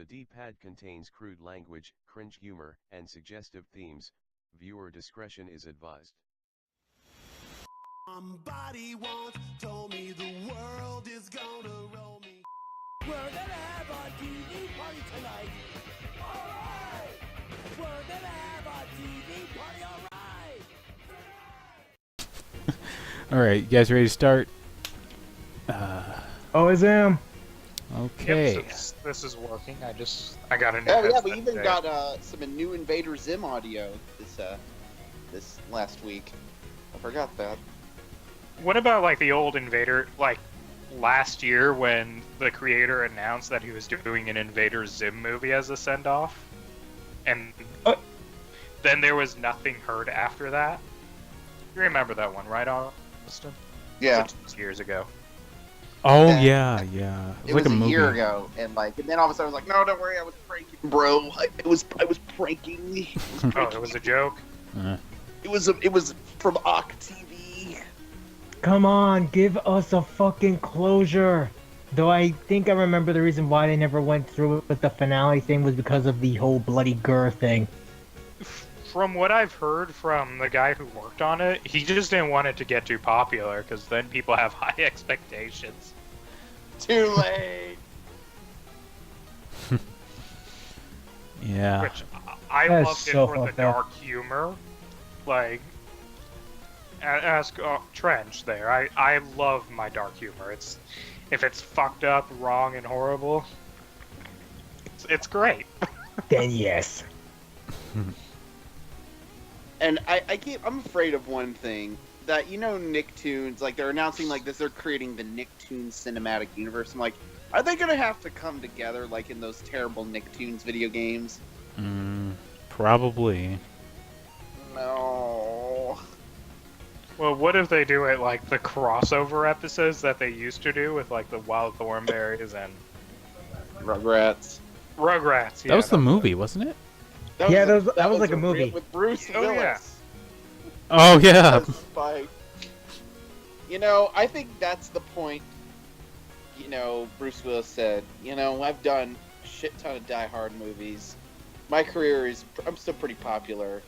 The D-pad contains crude language, cringe humor, and suggestive themes. Viewer discretion is advised. Somebody once told me the world is gonna roll me. We're gonna have a TV party tonight. Alright! We're gonna have a TV party, alright! Alright, you guys ready to start? Oh, I am. Okay. Yep, this is working. I got a new Oh yeah, headset we even today. got some new Invader Zim audio this last week. I forgot that. What about like the old Invader, like last year when the creator announced that he was doing an Invader Zim movie as a send-off, and then there was nothing heard after that? You remember that one, right, Austin? Yeah, It was years ago. Oh Yeah. yeah. it like was a a movie. year ago, and then all of a sudden I was like, no, don't worry, I was pranking, bro. I was pranking. Oh, it was a joke. It was from Ock TV. Come on, give us a fucking closure. Though I think I remember the reason why they never went through with the finale thing was because of the whole bloody Gur thing. From what I've heard from the guy who worked on it, he just didn't want it to get too popular because then people have high expectations. Too late. Yeah. Which I That is loved it so for the fucked up. dark humor. Like, ask Trench there. I love my dark humor. If it's fucked up, wrong, and horrible, it's great. Then yes. And I'm afraid of one thing. That, Nicktoons, like, they're announcing, like, they're creating the Nicktoons cinematic universe. I'm like, are they gonna have to come together, like, in those terrible Nicktoons video games? Probably. No. Well, what if they do it like the crossover episodes that they used to do with, like, the Wild Thornberries and Rugrats. Rugrats? That was the movie, wasn't it? Yeah, that was like a movie. With Bruce Oh, Willis. yeah. Oh yeah. Spike. I think that's the point. Bruce Willis said, I've done a shit ton of Die Hard movies. My career I'm still pretty popular.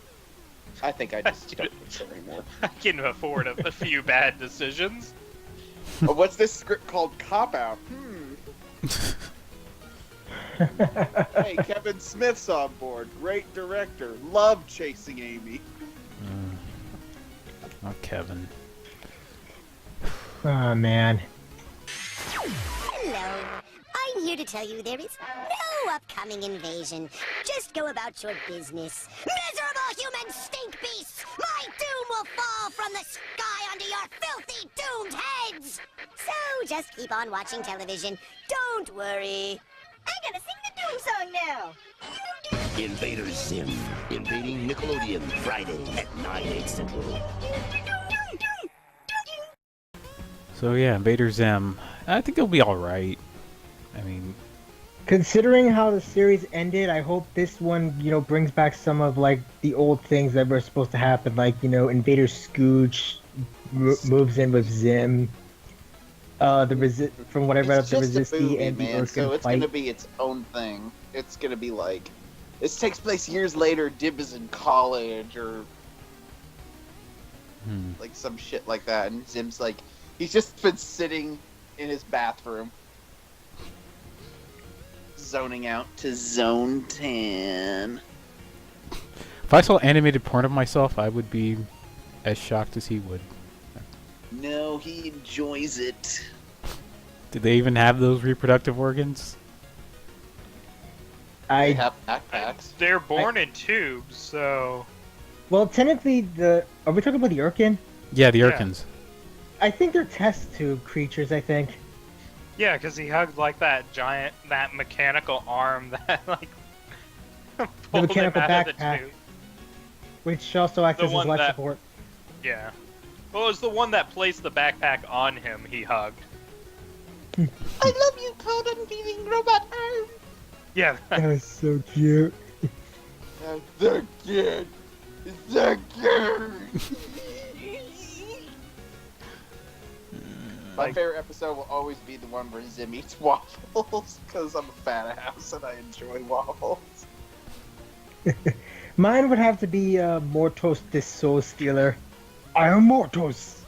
I think I just don't care anymore. I can afford a few bad decisions. Oh, what's this script called? Cop Out. Hey, Kevin Smith's on board. Great director. Love Chasing Amy. Oh, Kevin. Oh man. Hello. I'm here to tell you there is no upcoming invasion. Just go about your business. Miserable human stink beasts! My doom will fall from the sky onto your filthy, doomed heads! So just keep on watching television. Don't worry. I'm gonna sing the doom song now. Invader Zim, invading Nickelodeon, Friday at 9/8 Central. So yeah, Invader Zim. I think it'll be alright. I mean, Considering how the series ended, I hope this one, brings back some of like the old things that were supposed to happen, like Invader Scooch moves in with Zim. From what I read, It's the just a Resisti movie, and the man, Urkin so it's fight. gonna be its own thing. It's gonna be like, this takes place years later. Dib is in college or like some shit like that, and Zim's like, he's just been sitting in his bathroom, zoning out to Zone 10. if I saw animated porn of myself, I would be as shocked as he would. No, he enjoys it. Did they even have those reproductive organs? They have backpacks. They're born in tubes, so Well, technically, are we talking about the Urkin? Yeah, the Yeah. Urkins. I think they're test tube creatures. I think. yeah, because he hugged like that mechanical arm that like pulled him mechanical out of the backpack. tube. Which also acts The as his one life that- support. Yeah. Well, it was the one that placed the backpack on him. He hugged. I love you, cotton feeding robot arm. Yeah. That was so cute. That's so cute. It's so cute. My favorite episode will always be the one where Zim eats waffles, because I'm a fat ass and I enjoy waffles. Mine would have to be Mortos the Soul Stealer. I am Mortos.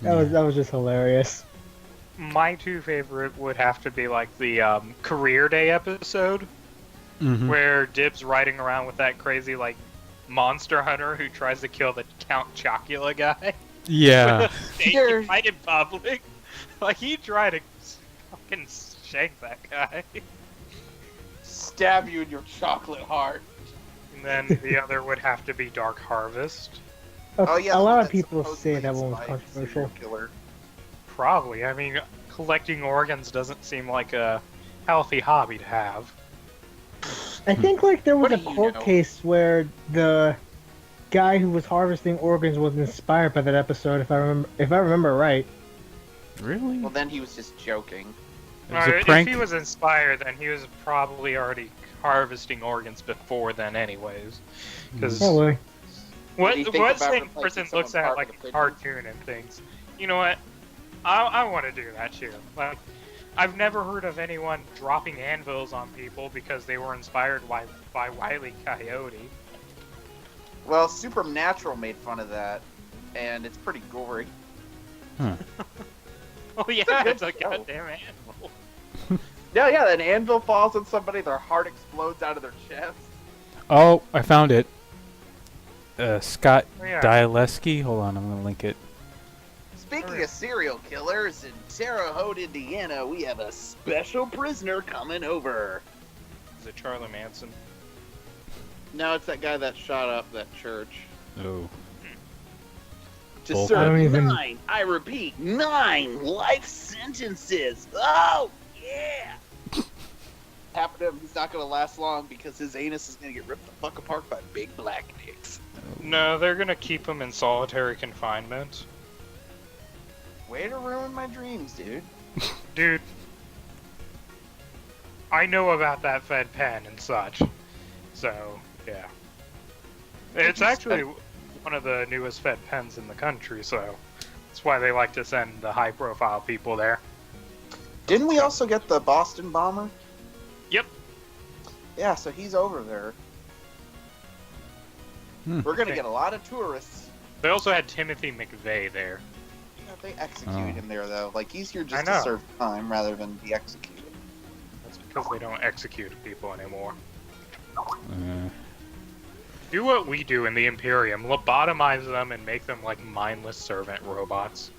That was just hilarious. My two favorite would have to be like the career day episode, where Dib's riding around with that crazy like monster hunter who tries to kill the Count Chocula guy. Yeah. With a stake right in public. Like he tried to fucking shank that guy. Stab you in your chocolate heart. And then the other would have to be Dark Harvest. Oh yeah, a lot of that's people say that one was supposedly controversial. serial killer. Probably. I mean, collecting organs doesn't seem like a healthy hobby to have. I think like there was What a do you court know? case where the guy who was harvesting organs was inspired by that episode. If I remember right. Really? Well, then he was just joking. It was a If prank? he was inspired, then he was probably harvesting organs before then, anyways. Because Probably. what Do you think what about sane replacing person someone looks at part like of a the cartoon and thinks, you know what, I want to do that too. Like, I've never heard of anyone dropping anvils on people because they were inspired by Wile E. Coyote. Well, Supernatural made fun of that, and it's pretty gory. Oh yeah, a good it's a show. goddamn anvil. Yeah, an anvil falls on somebody, their heart explodes out of their chest. Oh, I found it. Scott Oh, yeah. Dyleski. Hold on, I'm gonna link it. Speaking of serial killers, in Terre Haute, Indiana, we have a special prisoner coming over. Is it Charlie Manson? No, it's that guy that shot up that church. Oh. To Bull- I serve don't even- 9, I repeat, 9 life sentences. Oh, yeah! Happen to him, he's not going to last long because his anus is going to get ripped the fuck apart by big black dicks. No, they're gonna keep him in solitary confinement. Way to ruin my dreams, dude. Dude, I know about that Fed pen and such. So, yeah. It's actually one of the newest Fed pens in the country, so that's why they like to send the high-profile people there. Didn't we also get the Boston bomber? Yep. Yeah, so he's over there. We're going to get a lot of tourists. They also had Timothy McVeigh there. Yeah, they execute him there, though. Like, he's here I just know. to serve time rather than be executed. That's because they don't execute people anymore. Uh, Do what we do in the Imperium, lobotomize them and make them like mindless servant robots.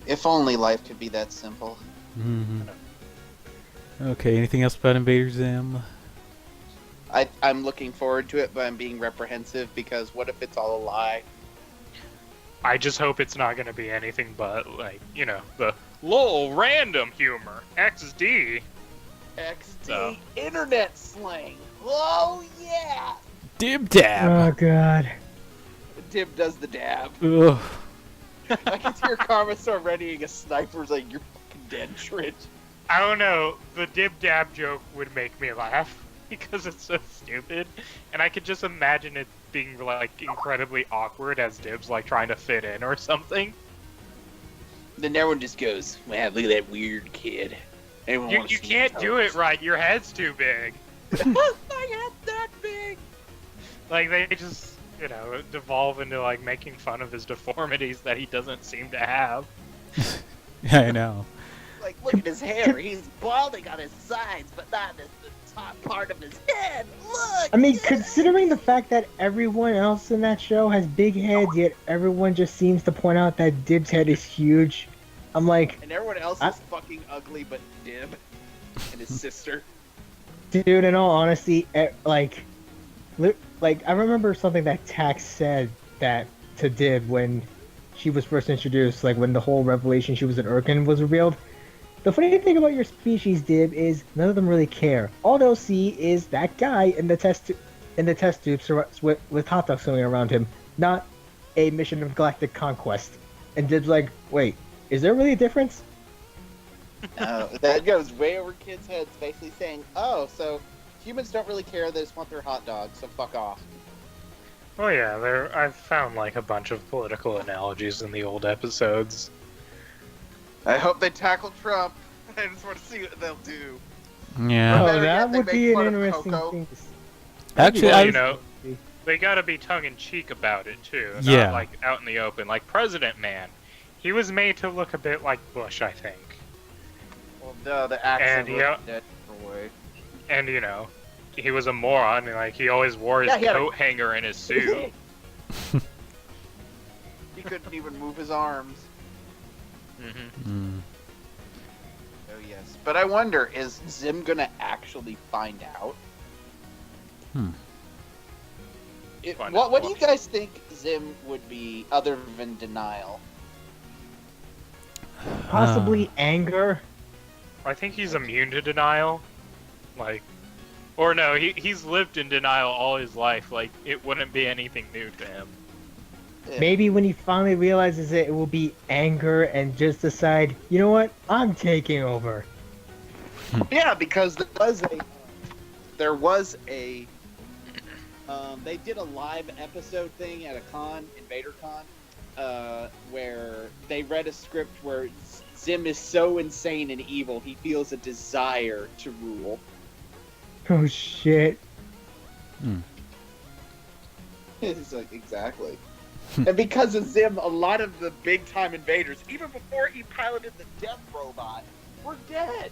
If only life could be that simple. Okay, anything else about Invader Zim? I'm looking forward to it, but I'm being reprehensive because what if it's all a lie? I just hope it's not going to be anything but, like, you know, the lol random humor, XD. XD So. internet slang. Oh yeah! Dib dab! Oh god. Dib does the dab. Ugh. I can hear Karmasaur readying a sniper's like, you're fucking dead, Trent. I don't know, the dib dab joke would make me laugh because it's so stupid, and I could just imagine it being like incredibly awkward as Dib's like trying to fit in or something. Then everyone just goes, wow, look at that weird kid. Anyone You wanna see can't his do it toes? right, your head's too big. My head's that big. Like, they just, you know, devolve into like making fun of his deformities that he doesn't seem to have. Yeah, I know. Like, look at his hair. He's balding on his sides, but not the top part of his head. Look! I mean, considering the fact that everyone else in that show has big heads, yet everyone just seems to point out that Dib's head is huge. I'm like, And everyone else is fucking ugly but Dib and his sister. dude, in all honesty, like I remember something that Tax said that to Dib when she was first introduced, like when the whole revelation she was an Urkin was revealed. The funny thing about your species, Dib, is none of them really care. All they'll see is that guy in the test tube with hot dogs swimming around him, not a mission of galactic conquest. And Dib's like, wait, is there really a difference? That goes way over kids' heads, basically saying, oh, so humans don't really care, they just want their hot dogs, so fuck off. Oh yeah, I've found like a bunch of political analogies in the old episodes. I hope they tackle Trump. I just want to see what they'll do. Yeah. Or Oh, better that yet, they would make be an fun of interesting Coco. thing. To see. Actually, Well, I you know, they gotta be tongue-in-cheek about it, too. Yeah. Not, like, out in the open. Like, President Man. He was made to look a bit like Bush, I think. Well, no, the accent And, was yeah. dead away. And, you know, he was a moron. And, like, he always wore his Yeah, he had a- coat hanger in his suit. He couldn't even move his arms. Mm-hmm. Oh yes, but I wonder, is Zim gonna actually find out? Hmm. Find What out do you what? guys think Zim would be other than denial? Possibly anger. I think he's immune to denial. Like, or no, he's lived in denial all his life. Like, it wouldn't be anything new to him. Yeah. Maybe when he finally realizes it will be anger and just decide, you know what, I'm taking over. Yeah, because there was a they did a live episode thing at a con, Invader Con, where they read a script where Zim is so insane and evil he feels a desire to rule. Oh shit. It's like, exactly. And because of Zim, a lot of the big time invaders, even before he piloted the death robot, were dead.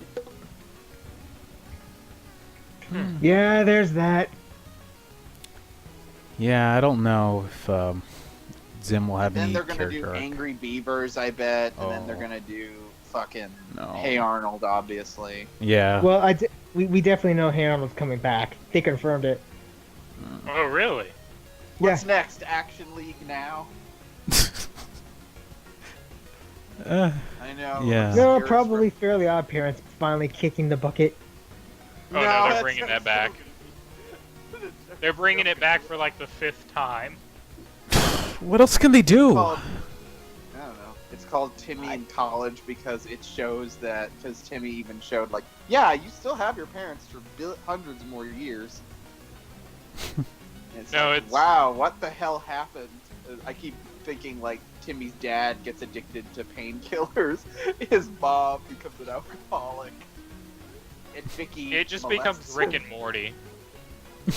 Yeah, there's that. Yeah, I don't know if Zim will have Then any they're gonna do character arc. Angry Beavers, I bet, and then they're Oh. gonna do fucking No. Hey Arnold, obviously. Yeah. Well, we definitely know Hey Arnold's coming back. They confirmed it. Oh, really? What's next? Action League now? Uh, I know. Yeah. No, Spirits probably Fairly Odd Parents finally kicking the bucket. Oh no, that's- they're bringing that back. They're bringing it back for like the 5th time. what else can they do? Called, I don't know. It's called Timmy in College because it shows that, because Timmy even showed, like, yeah, you still have your parents for hundreds more years. It's No, like, it's- wow, what the hell happened? I keep thinking, like, Timmy's dad gets addicted to painkillers, his mom becomes an alcoholic, and Vicky It just molests becomes Rick him. and Morty.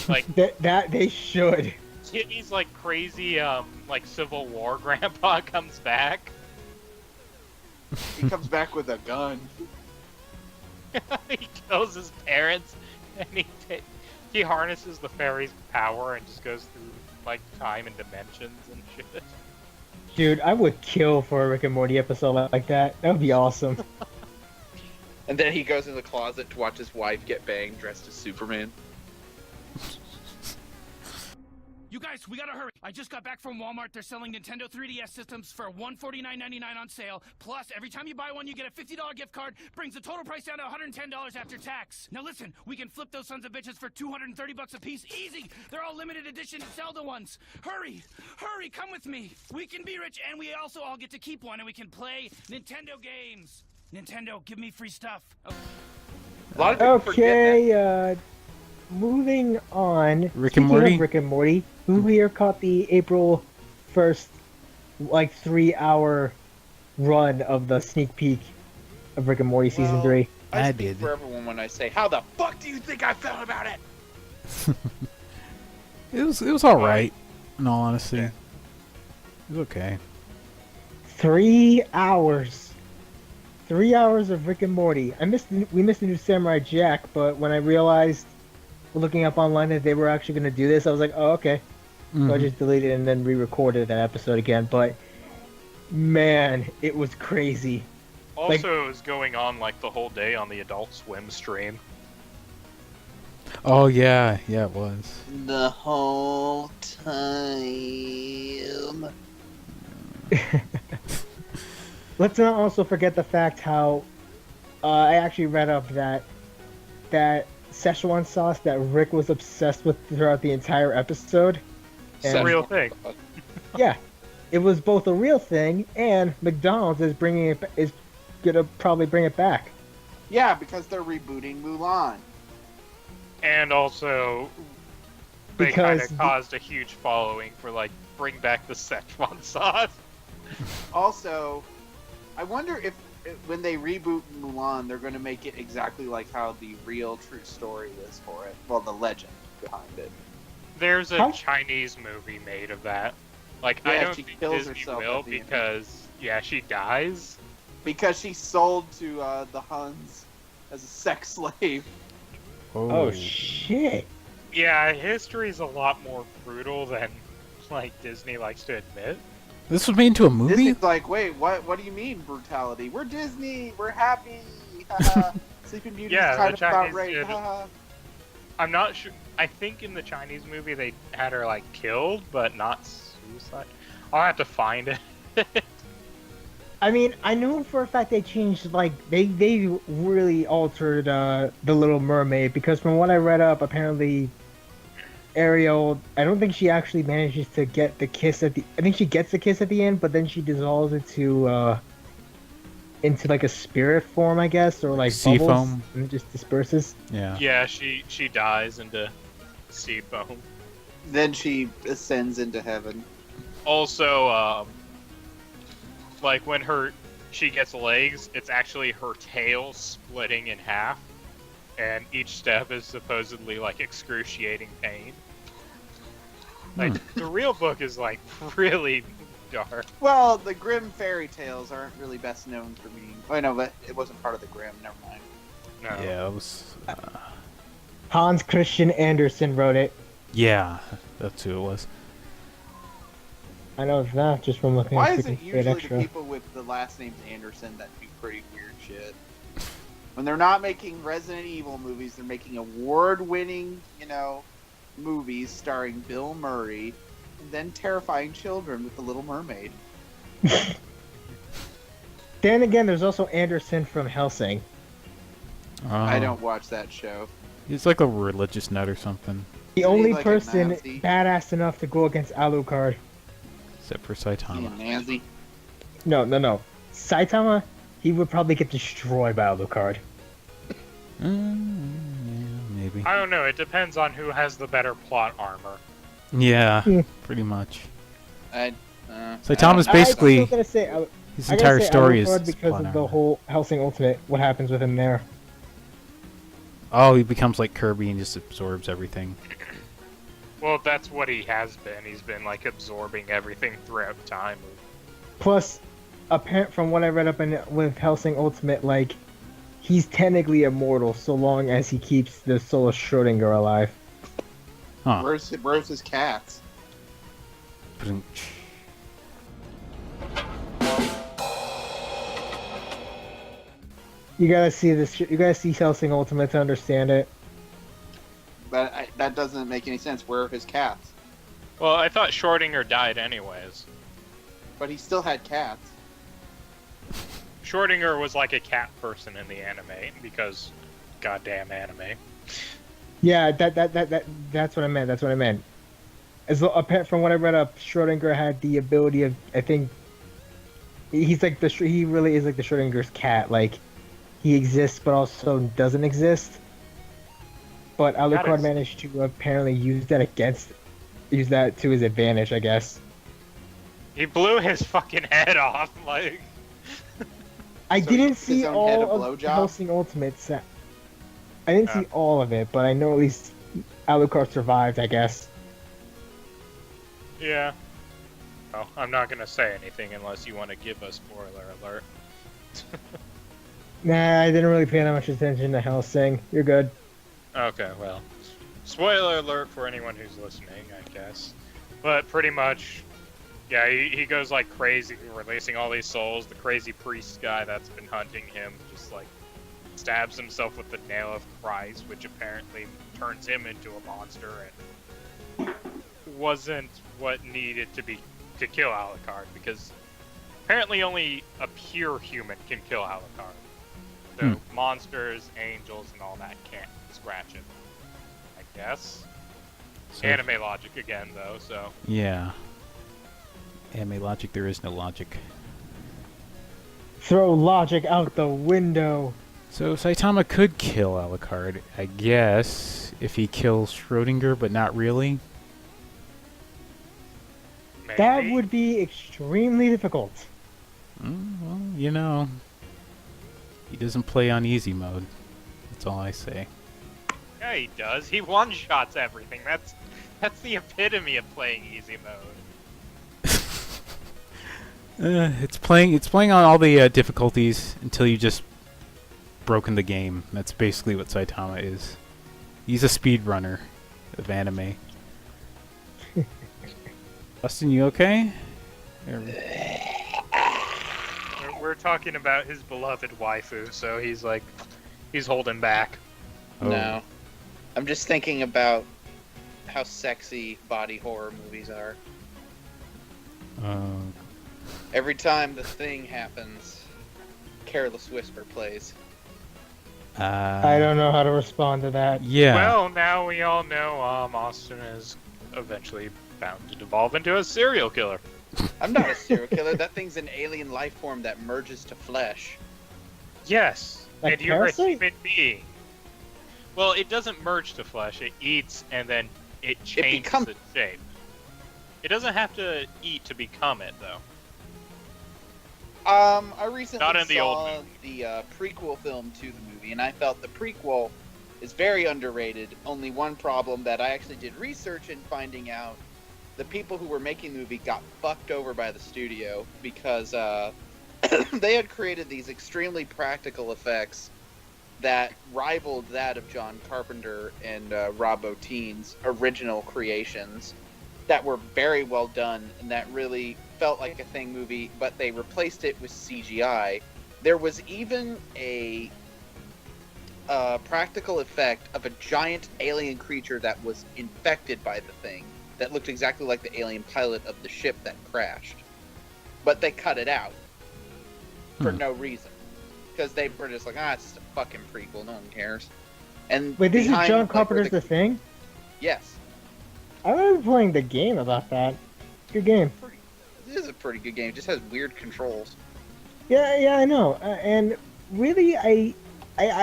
Like, That they should. Timmy's like crazy, like Civil War grandpa comes back. He comes back with a gun. He kills his parents, and he harnesses the fairy's power and just goes through like time and dimensions and shit. Dude, I would kill for a Rick and Morty episode like that. That would be awesome. And then he goes in the closet to watch his wife get banged dressed as Superman. You guys, we gotta hurry. I just got back from Walmart. They're selling Nintendo 3DS systems for $149.99 on sale. Plus, every time you buy one, you get a $50 gift card. Brings the total price down to $110 after tax. Now listen, we can flip those sons of bitches for $230 a piece. Easy! They're all limited edition Zelda ones. Hurry! Hurry, come with me. We can be rich, and we also all get to keep one, and we can play Nintendo games. Nintendo, give me free stuff. Oh. A lot of people forget Okay, moving on. Rick and Speaking Morty? of Rick and Morty, who here caught the April 1st, like, 3-hour run of the sneak peek of Rick and Morty Season Well, 3? I I speak did. for everyone when I say, how the fuck do you think I felt about it? It was all right. In all honesty, it was okay. 3 hours. 3 hours of Rick and Morty. We missed the new Samurai Jack, but when I realized, looking up online, that they were actually going to do this, I was like, oh, okay. So I just deleted it and then re-recorded that episode again. But man, it was crazy. Also, it was going on like the whole day on the Adult Swim stream. Oh yeah, it was. The whole time. Let's not also forget the fact how I actually read up that Szechuan sauce that Rick was obsessed with throughout the entire episode. It's a real thing. Yeah, it was both a real thing, and McDonald's is gonna probably bring it back. Yeah, because they're rebooting Mulan. And also, they kind Because of caused a huge following for like bring back the Szechuan sauce. Also, I wonder if when they reboot Mulan, they're going to make it exactly like how the real true story is for it. Well, the legend behind it. There's a Huh? Chinese movie made of that. Like, I Yeah, don't she think kills Disney herself will at the end. because, yeah, she dies. Because she sold to the Huns as a sex slave. oh shit. Yeah, history's a lot more brutal than, like, Disney likes to admit. This was made into a movie? Disney's like, wait, what do you mean brutality? We're Disney. We're happy. Haha. Sleeping Beauty's Yeah, kind the of about Chinese rape. did. Haha. I'm not sure. I think in the Chinese movie they had her, like, killed, but not suicide. I'll have to find it. I mean, I know for a fact they changed, like, they really altered The Little Mermaid, because from what I read up, apparently Ariel, I don't think she actually manages to get the kiss at the, I think she gets the kiss at the end, but then she dissolves into like a spirit form, I guess, or like Sea bubbles, foam. and it just disperses. Yeah. Yeah, she dies into sea foam. Then she ascends into heaven. Also, like when she gets legs, it's actually her tail splitting in half, and each step is supposedly like excruciating pain. Like the real book is like really dark. Well, the Grimm fairy tales aren't really best known for being. Oh no, but it wasn't part of the Grimm. Never mind. No. Yeah, it was... Hans Christian Andersen wrote it. yeah, that's who it was. I know that just from looking Why at is it Freaking usually Fate the Extra. people with the last names Anderson that do pretty weird shit? When they're not making Resident Evil movies, they're making award-winning, movies starring Bill Murray, and then terrifying children with The Little Mermaid. Then again, there's also Anderson from Helsing. I don't watch that show. He's like a religious nut or something. The Isn't he only like a person Nazi? badass enough to go against Alucard. Except for Yeah, Saitama. Nazi. No. Saitama, he would probably get destroyed by Alucard. Yeah, maybe. I don't know. It depends on who has the better plot armor. Yeah, Hmm. pretty much. Saitama's I'm basically... still gonna say, his I gotta entire say story is... Alucard because plot of the armor. whole Helsing Ultimate. What happens with him there? Oh, he becomes like Kirby and just absorbs everything. Well, that's what he has been. He's been like absorbing everything throughout time. Plus, apparent from what I read up with Helsing Ultimate, like he's technically immortal so long as he keeps the soul of Schrodinger alive. Huh. Where's his cats? You gotta see this. You gotta see Helsing Ultimate to understand it. But that doesn't make any sense. Where are his cats? Well, I thought Schrodinger died anyways. But he still had cats. Schrodinger was like a cat person in the anime because goddamn anime. Yeah, that's what I meant. That's what I meant. Apart from what I read up, Schrodinger had the ability of, I think, he's like he really is like the Schrodinger's cat. Like, he exists but also doesn't exist. But Alucard managed to apparently use that to his advantage, I guess. He blew his fucking head off, like. I So didn't his see own head a all of blowjob? Helsing Ultimates. I didn't see all of it, but I know at least Alucard survived, I guess. Yeah. Oh, I'm not gonna say anything unless you want to give a spoiler alert. Nah, I didn't really pay that much attention to Helsing. You're good. Okay, well, spoiler alert for anyone who's listening, I guess. But pretty much, yeah, he goes like crazy, releasing all these souls. The crazy priest guy that's been hunting him just like stabs himself with the nail of Christ, which apparently turns him into a monster and wasn't what needed to kill Alucard, because apparently only a pure human can kill Alucard. So monsters, angels, and all that can't scratch him, I guess. So, Anime logic again, though, so. yeah. Anime logic, there is no logic. Throw logic out the window. So Saitama could kill Alucard, I guess, if he kills Schrodinger, but not really. That Maybe. would be extremely difficult. Well, you know, he doesn't play on easy mode. That's all I say. Yeah, he does. He one-shots everything. That's the epitome of playing easy mode. It's playing on all the difficulties until you just broken the game. That's basically what Saitama is. He's a speedrunner of anime. Austin, you okay? We're talking about his beloved waifu, so he's holding back. Oh. No. I'm just thinking about how sexy body horror movies are. Every time the thing happens, Careless Whisper plays. I don't know how to respond to that. Yeah. Well, now we all know Austin is eventually bound to devolve into a serial killer. I'm not a serial killer. That thing's an alien life form that merges to flesh. Yes, Like and you're a Parasite? human being. Well, it doesn't merge to flesh. It eats, and then it changes its shape. It doesn't have to eat to become it, though. I recently Not in the old saw the prequel film to the movie, and I felt the prequel is very underrated. Only one problem that I actually did research in finding out: the people who were making the movie got fucked over by the studio because they had created these extremely practical effects that rivaled that of John Carpenter and Rob Bottin's original creations that were very well done and that really felt like a Thing movie, but they replaced it with CGI. There was even a practical effect of a giant alien creature that was infected by the Thing that looked exactly like the alien pilot of the ship that crashed. But they cut it out for no reason. Because they were just like, it's just a fucking prequel, no one cares. And Wait, this is behind, John like, Carpenter's The Thing? Yes. I remember playing the game about that. Good game. It is a pretty good game. It just has weird controls. Yeah, I know. And really, I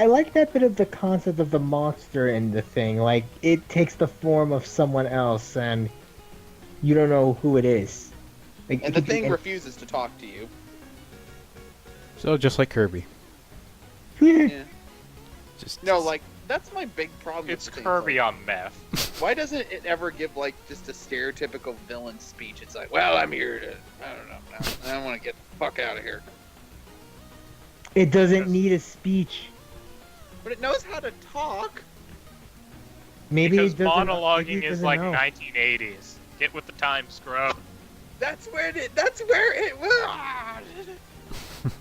like that bit of the concept of the monster in the Thing. Like, it takes the form of someone else, and you don't know who it is. Like, And the Thing refuses to talk to you. So just like Kirby. Yeah. Just No, like, that's my big problem. It's with the Thing. Kirby on meth. Why doesn't it ever give, like, just a stereotypical villain speech? It's like, well, I'm here to, I don't know, I want to get the fuck out of here. It doesn't need a speech. But it knows how to talk. Maybe Because it doesn't. Maybe monologuing it is doesn't like know. 1980s. Get with the times, scrub. That's where it.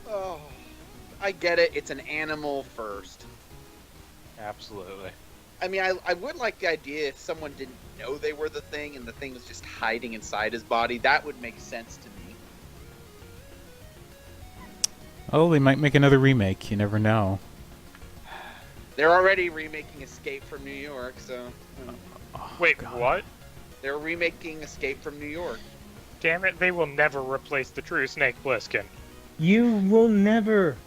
Oh, I get it. It's an animal first. Absolutely. I mean, I would like the idea if someone didn't know they were the Thing and the Thing was just hiding inside his body. That would make sense to me. Oh, they might make another remake. You never know. They're already remaking Escape from New York, so Wait, what? they're remaking Escape from New York. Damn it, they will never replace the true Snake Plissken. You will never.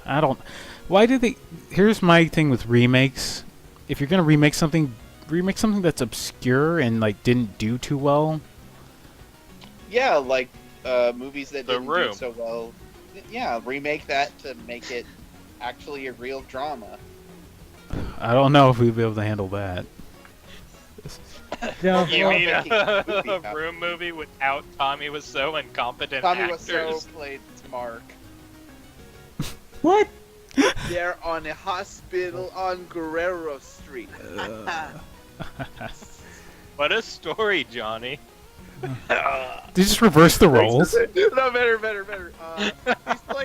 I don't. Why do they? Here's my thing with remakes. If you're gonna remake something that's obscure and like didn't do too well. Yeah, like movies that The didn't do Room. so well. Yeah, remake that to make it actually a real drama. I don't know if we'd be able to handle that. No, You well, mean making a movie a about Room movie without Tommy Wiseau and competent Tommy actors? Wiseau played Mark. what? They're on a hospital on Guerrero Street. What a story, Johnny. They just reverse the roles. No, better.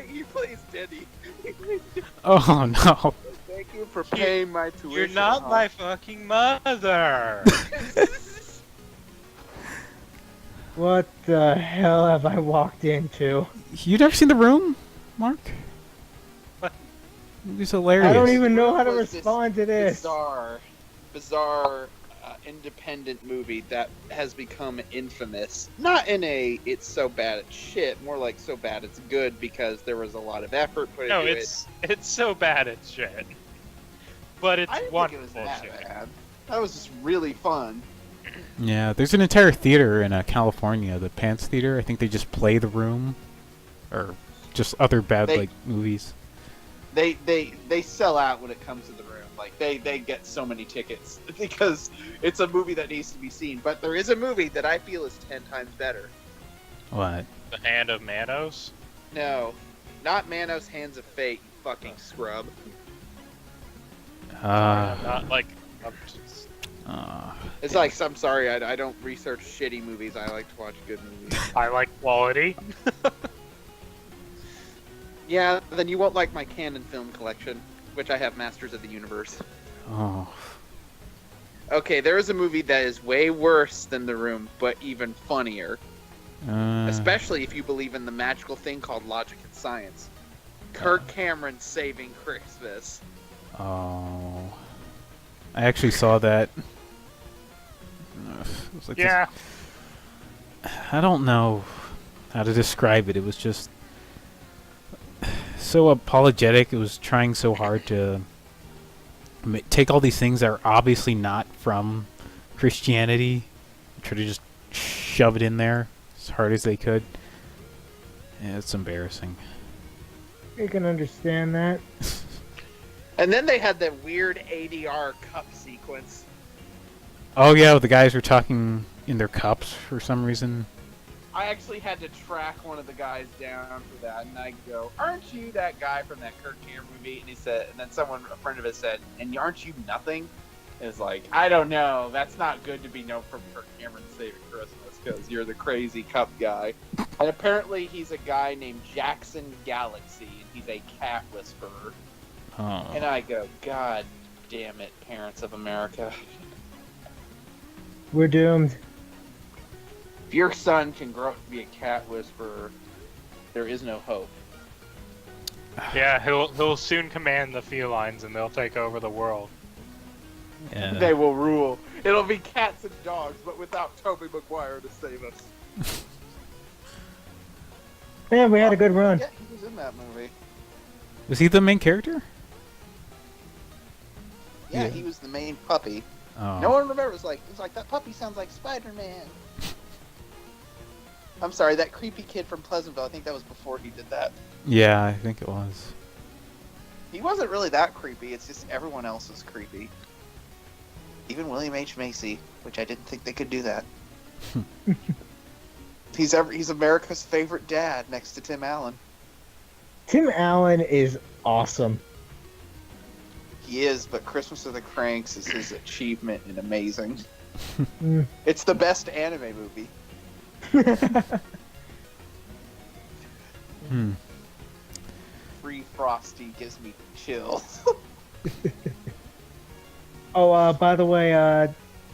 He plays Denny. Oh no. Thank you for paying my tuition. You're not my fucking mother. What the hell have I walked into? You never seen The Room, Mark? What? It's hilarious. I don't even know how to Was respond to this. Bizarre, independent movie that has become infamous. Not in a it's so bad it's shit, more like so bad it's good because there was a lot of effort put No, into it. it's so bad it's shit. But it's I didn't think it was wonderful that shit. bad. That was just really fun. Yeah, there's an entire theater in California, the Pants Theater. I think they just play The Room, or just other bad They- like movies. They sell out when it comes to The Room. Like they get so many tickets because it's a movie that needs to be seen. But there is a movie that I feel is 10 times better. What? The Hand of Manos. No, not Manos Hands of Fate, you fucking scrub. Not like. I'm just- It's like, I'm sorry, I don't research shitty movies. I like to watch good movies. I like quality. Yeah, then you won't like my canon film collection, which I have Masters of the Universe. Oh. Okay, there is a movie that is way worse than The Room, but even funnier. Especially if you believe in the magical thing called logic and science. Kirk Cameron Saving Christmas. Oh. I actually saw that. It was like Yeah. I don't know how to describe it. It was just so apologetic. It was trying so hard to take all these things that are obviously not from Christianity, try to just shove it in there as hard as they could. Yeah, it's embarrassing. I can understand that. And then they had that weird ADR cup sequence. Oh yeah, the guys were talking in their cups for some reason. I actually had to track one of the guys down for that, and I go, "Aren't you that guy from that Kirk Cameron movie?" And he said, and then a friend of his said, "And aren't you nothing?" It's like, I don't know. That's not good to be known from Kirk Cameron Saving Christmas because you're the crazy cup guy. And apparently, he's a guy named Jackson Galaxy, and he's a cat whisperer. Oh. And I go, God damn it, parents of America. We're doomed. If your son can grow up to be a cat whisperer, there is no hope. Yeah, he'll soon command the felines and they'll take over the world. Yeah. They will rule. It'll be cats and dogs, but without Tobey Maguire to save us. Man, we had a good run. Yeah, he was in that movie. Was he the main character? Yeah, Yeah. he was the main puppy. Oh. No one remembers. It's like that puppy sounds like Spider-Man. I'm sorry, that creepy kid from Pleasantville. I think that was before he did that. Yeah, I think it was. He wasn't really that creepy. It's just everyone else is creepy. Even William H. Macy, which I didn't think they could do that. He's America's favorite dad next to Tim Allen. Tim Allen is awesome. He is, but Christmas of the Cranks is his achievement and amazing. Mm. It's the best anime movie. Free Frosty gives me chills. Oh, by the way,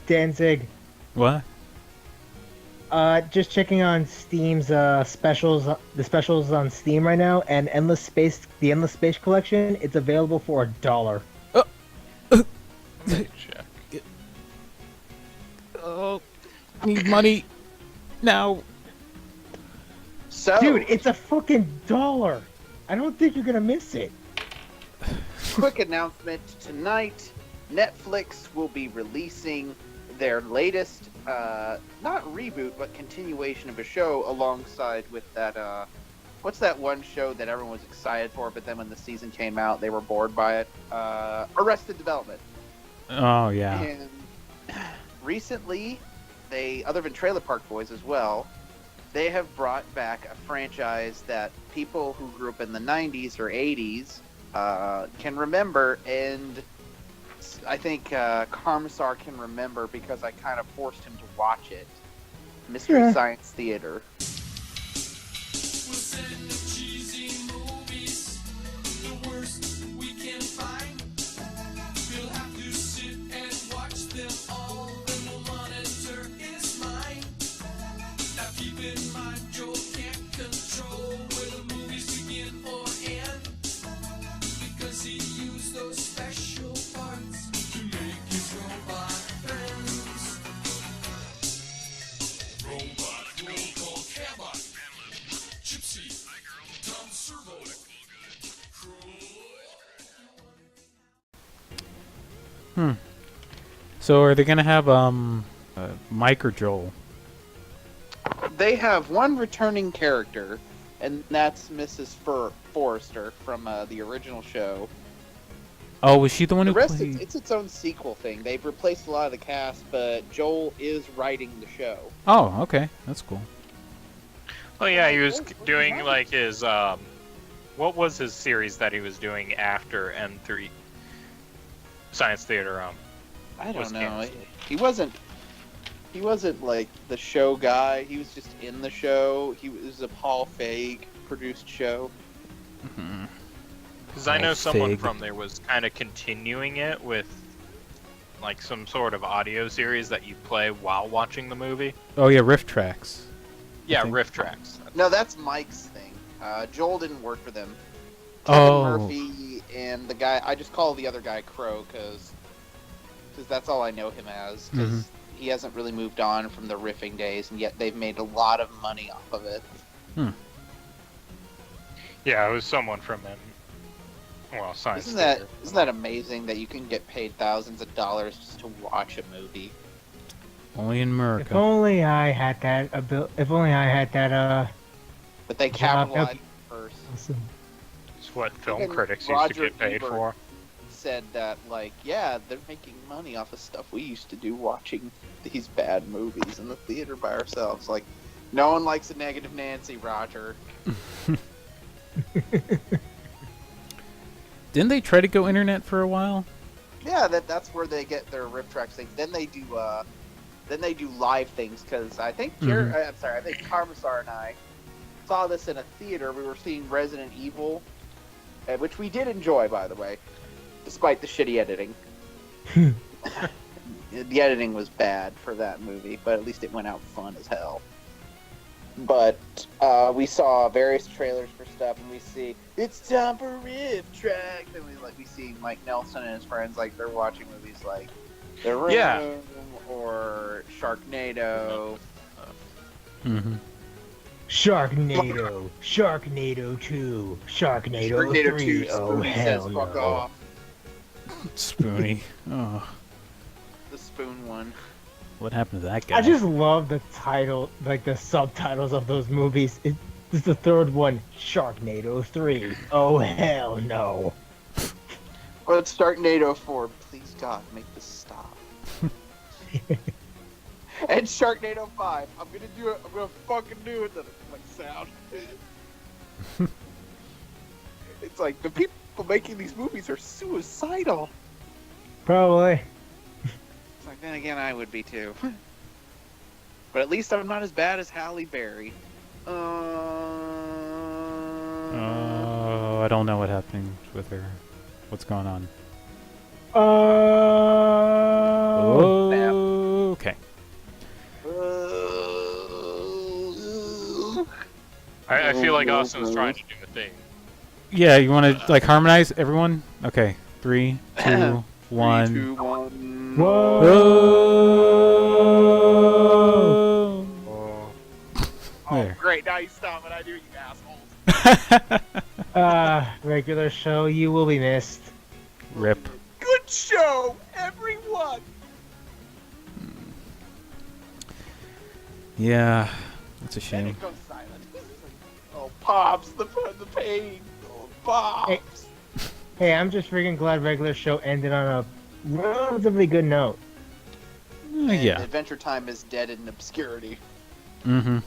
Danzig, What? just checking on Steam's specials, the specials on Steam right now, and the Endless Space Collection, it's available for $1. Check. Oh, need money now. So, Dude, it's a fucking $1. I don't think you're gonna miss it. quick announcement tonight: Netflix will be releasing their latest, not reboot, but continuation of a show alongside with that, what's that one show that everyone was excited for, but then when the season came out, they were bored by it? Arrested Development. Oh yeah. And recently, other than Trailer Park Boys as well, they have brought back a franchise that people who grew up in the 90s or 80s can remember, and I think Karmasar can remember because I kind of forced him to watch it. Mystery Science Theater. So are they gonna have Mike or Joel? They have one returning character, and that's Mrs. Forrester from the original show. Oh, was she the one The who rest, played? it's its own sequel thing. They've replaced a lot of the cast, but Joel is writing the show. Oh, okay, that's cool. Oh yeah, he was doing like his what was his series that he was doing after N3 Science Theater? I was don't know. canceled. He wasn't like the show guy. He was just in the show. It was a Paul Feig produced show. Because I know someone Fig. from there was kind of continuing it with like some sort of audio series that you play while watching the movie. Oh yeah, Rift Tracks. Yeah, think- riff tracks. No, that's Mike's thing. Joel didn't work for them. Kevin Oh. Murphy and the guy. I just call the other guy Crow because that's all I know him as. Because he hasn't really moved on from the riffing days, and yet they've made a lot of money off of it. Yeah, it was someone from well, Science Isn't Theater. that amazing that you can get paid thousands of dollars just to watch a movie? Only in If America. only I had that If only I had that. But they Job, capitalized first. It's what film Even critics used to Roger get paid Ebert for. Said that, like, yeah, they're making money off of stuff we used to do watching these bad movies in the theater by ourselves. Like, no one likes a negative Nancy, Roger. Didn't they try to go internet for a while? Yeah, that's where they get their riff tracks things. Then they do live things because I think I think Karmasar and I saw this in a theater. We were seeing Resident Evil, which we did enjoy, by the way, despite the shitty editing. The editing was bad for that movie, but at least it went out fun as hell. But we saw various trailers for stuff, and we see it's time for riff track. And we see Mike Nelson and his friends, like they're watching movies like The Room Yeah. or Sharknado. Sharknado, Sharknado 2, Sharknado 3. Oh Spoonie hell says no! fuck off. Spoony. Oh, The spoon one. what happened to that guy? I just love the title, like the subtitles of those movies. It's the third one, Sharknado 3. Oh hell no! Or it's Sharknado 4. Please God, make this stop. And Sharknado 5. I'm gonna do it. I'm gonna fucking do it. Doesn't like sound. It's like the people making these movies are suicidal. Probably. It's like, then again, I would be too. But at least I'm not as bad as Halle Berry. Oh, I don't know what happened with her. What's going on? Oh. Okay. I feel like Austin was trying to do a thing. Yeah, you want to like harmonize everyone? Okay, 3, 2, 1. 3, 2, 1. Whoa! Whoa. Oh, There. great. Now you stop it. I do, you assholes. Regular show, you will be missed. Rip. Good show, everyone. Yeah, that's a Then shame. it goes silent. Oh, Pops, the pain. Oh, Pops. Hey, I'm just freaking glad regular show ended on a relatively good note. And Yeah. Adventure Time is dead in obscurity. Mm-hmm.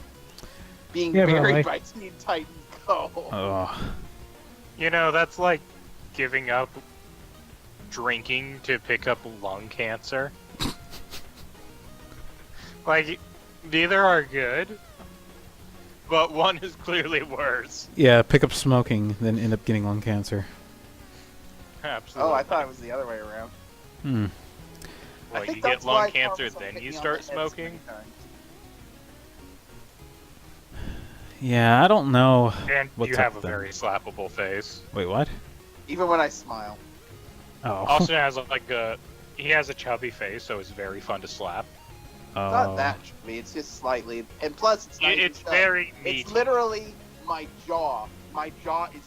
Being Yeah, but buried like- by Teen Titans Go. Oh. You know, that's like giving up drinking to pick up lung cancer. Like, neither are good, but one is clearly worse. Yeah, pick up smoking, then end up getting lung cancer. Absolutely. Oh, I thought it was the other way around. Hmm. I Like, think you get that's why lung cancer, Carlson then hit you me on start the head so smoking? many times. Yeah, I don't know. And what's you up have a with them. very slappable face. Wait, what? Even when I smile. Oh. Austin has he has a chubby face, so it's very fun to slap. It's not that chubby, it's just slightly. And plus, it's not even It's chub. very meaty. It's literally my jaw. My jaw is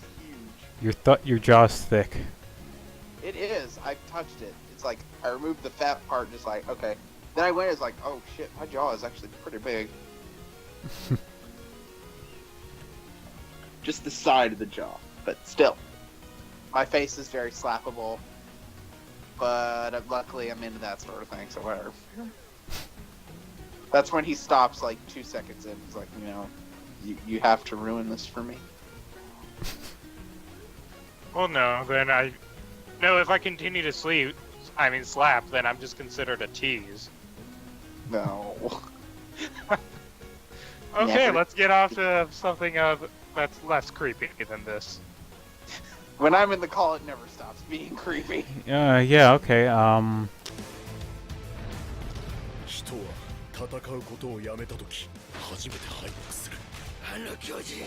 huge. Your jaw's thick. It is. I've touched it. It's like I removed the fat part, just like, okay, Then I went, it's like, oh shit, my jaw is actually pretty big. Just the side of the jaw, but still. My face is very slappable, but luckily I'm into that sort of thing, so whatever. That's when he stops like 2 seconds in. He's like, you have to ruin this for me. Well, no, then no, if I continue to slap, then I'm just considered a tease. No. Okay, Never. let's get off to something that's less creepy than this. When I'm in the call, it never stops being creepy. Yeah, okay, 人は戦うことをやめたとき初めて敗北する。あの巨人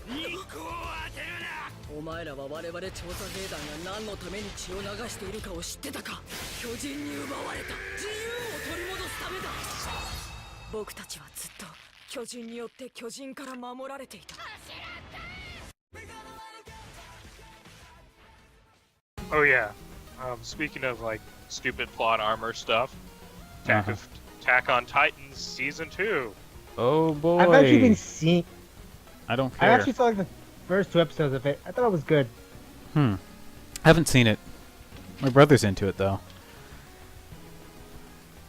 肉を当てるな。お前らは我々調査兵団が何のために血を流しているかを知ってたか。巨人に奪われた自由を取り戻すためだ。僕たちはずっと巨人によって巨人から守られていた。 Oh yeah. Speaking of like stupid plot armor stuff, Attack on Titans season 2. Oh boy. I've actually been seeing. I don't I care. actually saw like the first 2 episodes of it. I thought it was good. I haven't seen it. My brother's into it though.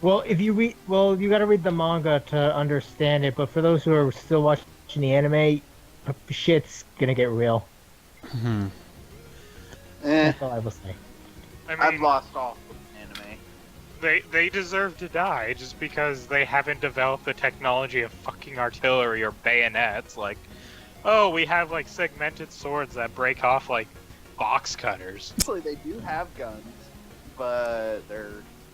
Well, if you read, you gotta read the manga to understand it. But for those who are still watching the anime, shit's gonna get real. That's all I will say. I mean, I've lost all anime. they deserve to die just because they haven't developed the technology of fucking artillery or bayonets. Like, oh, we have like segmented swords that break off like box cutters. Actually, they do have guns, but they're,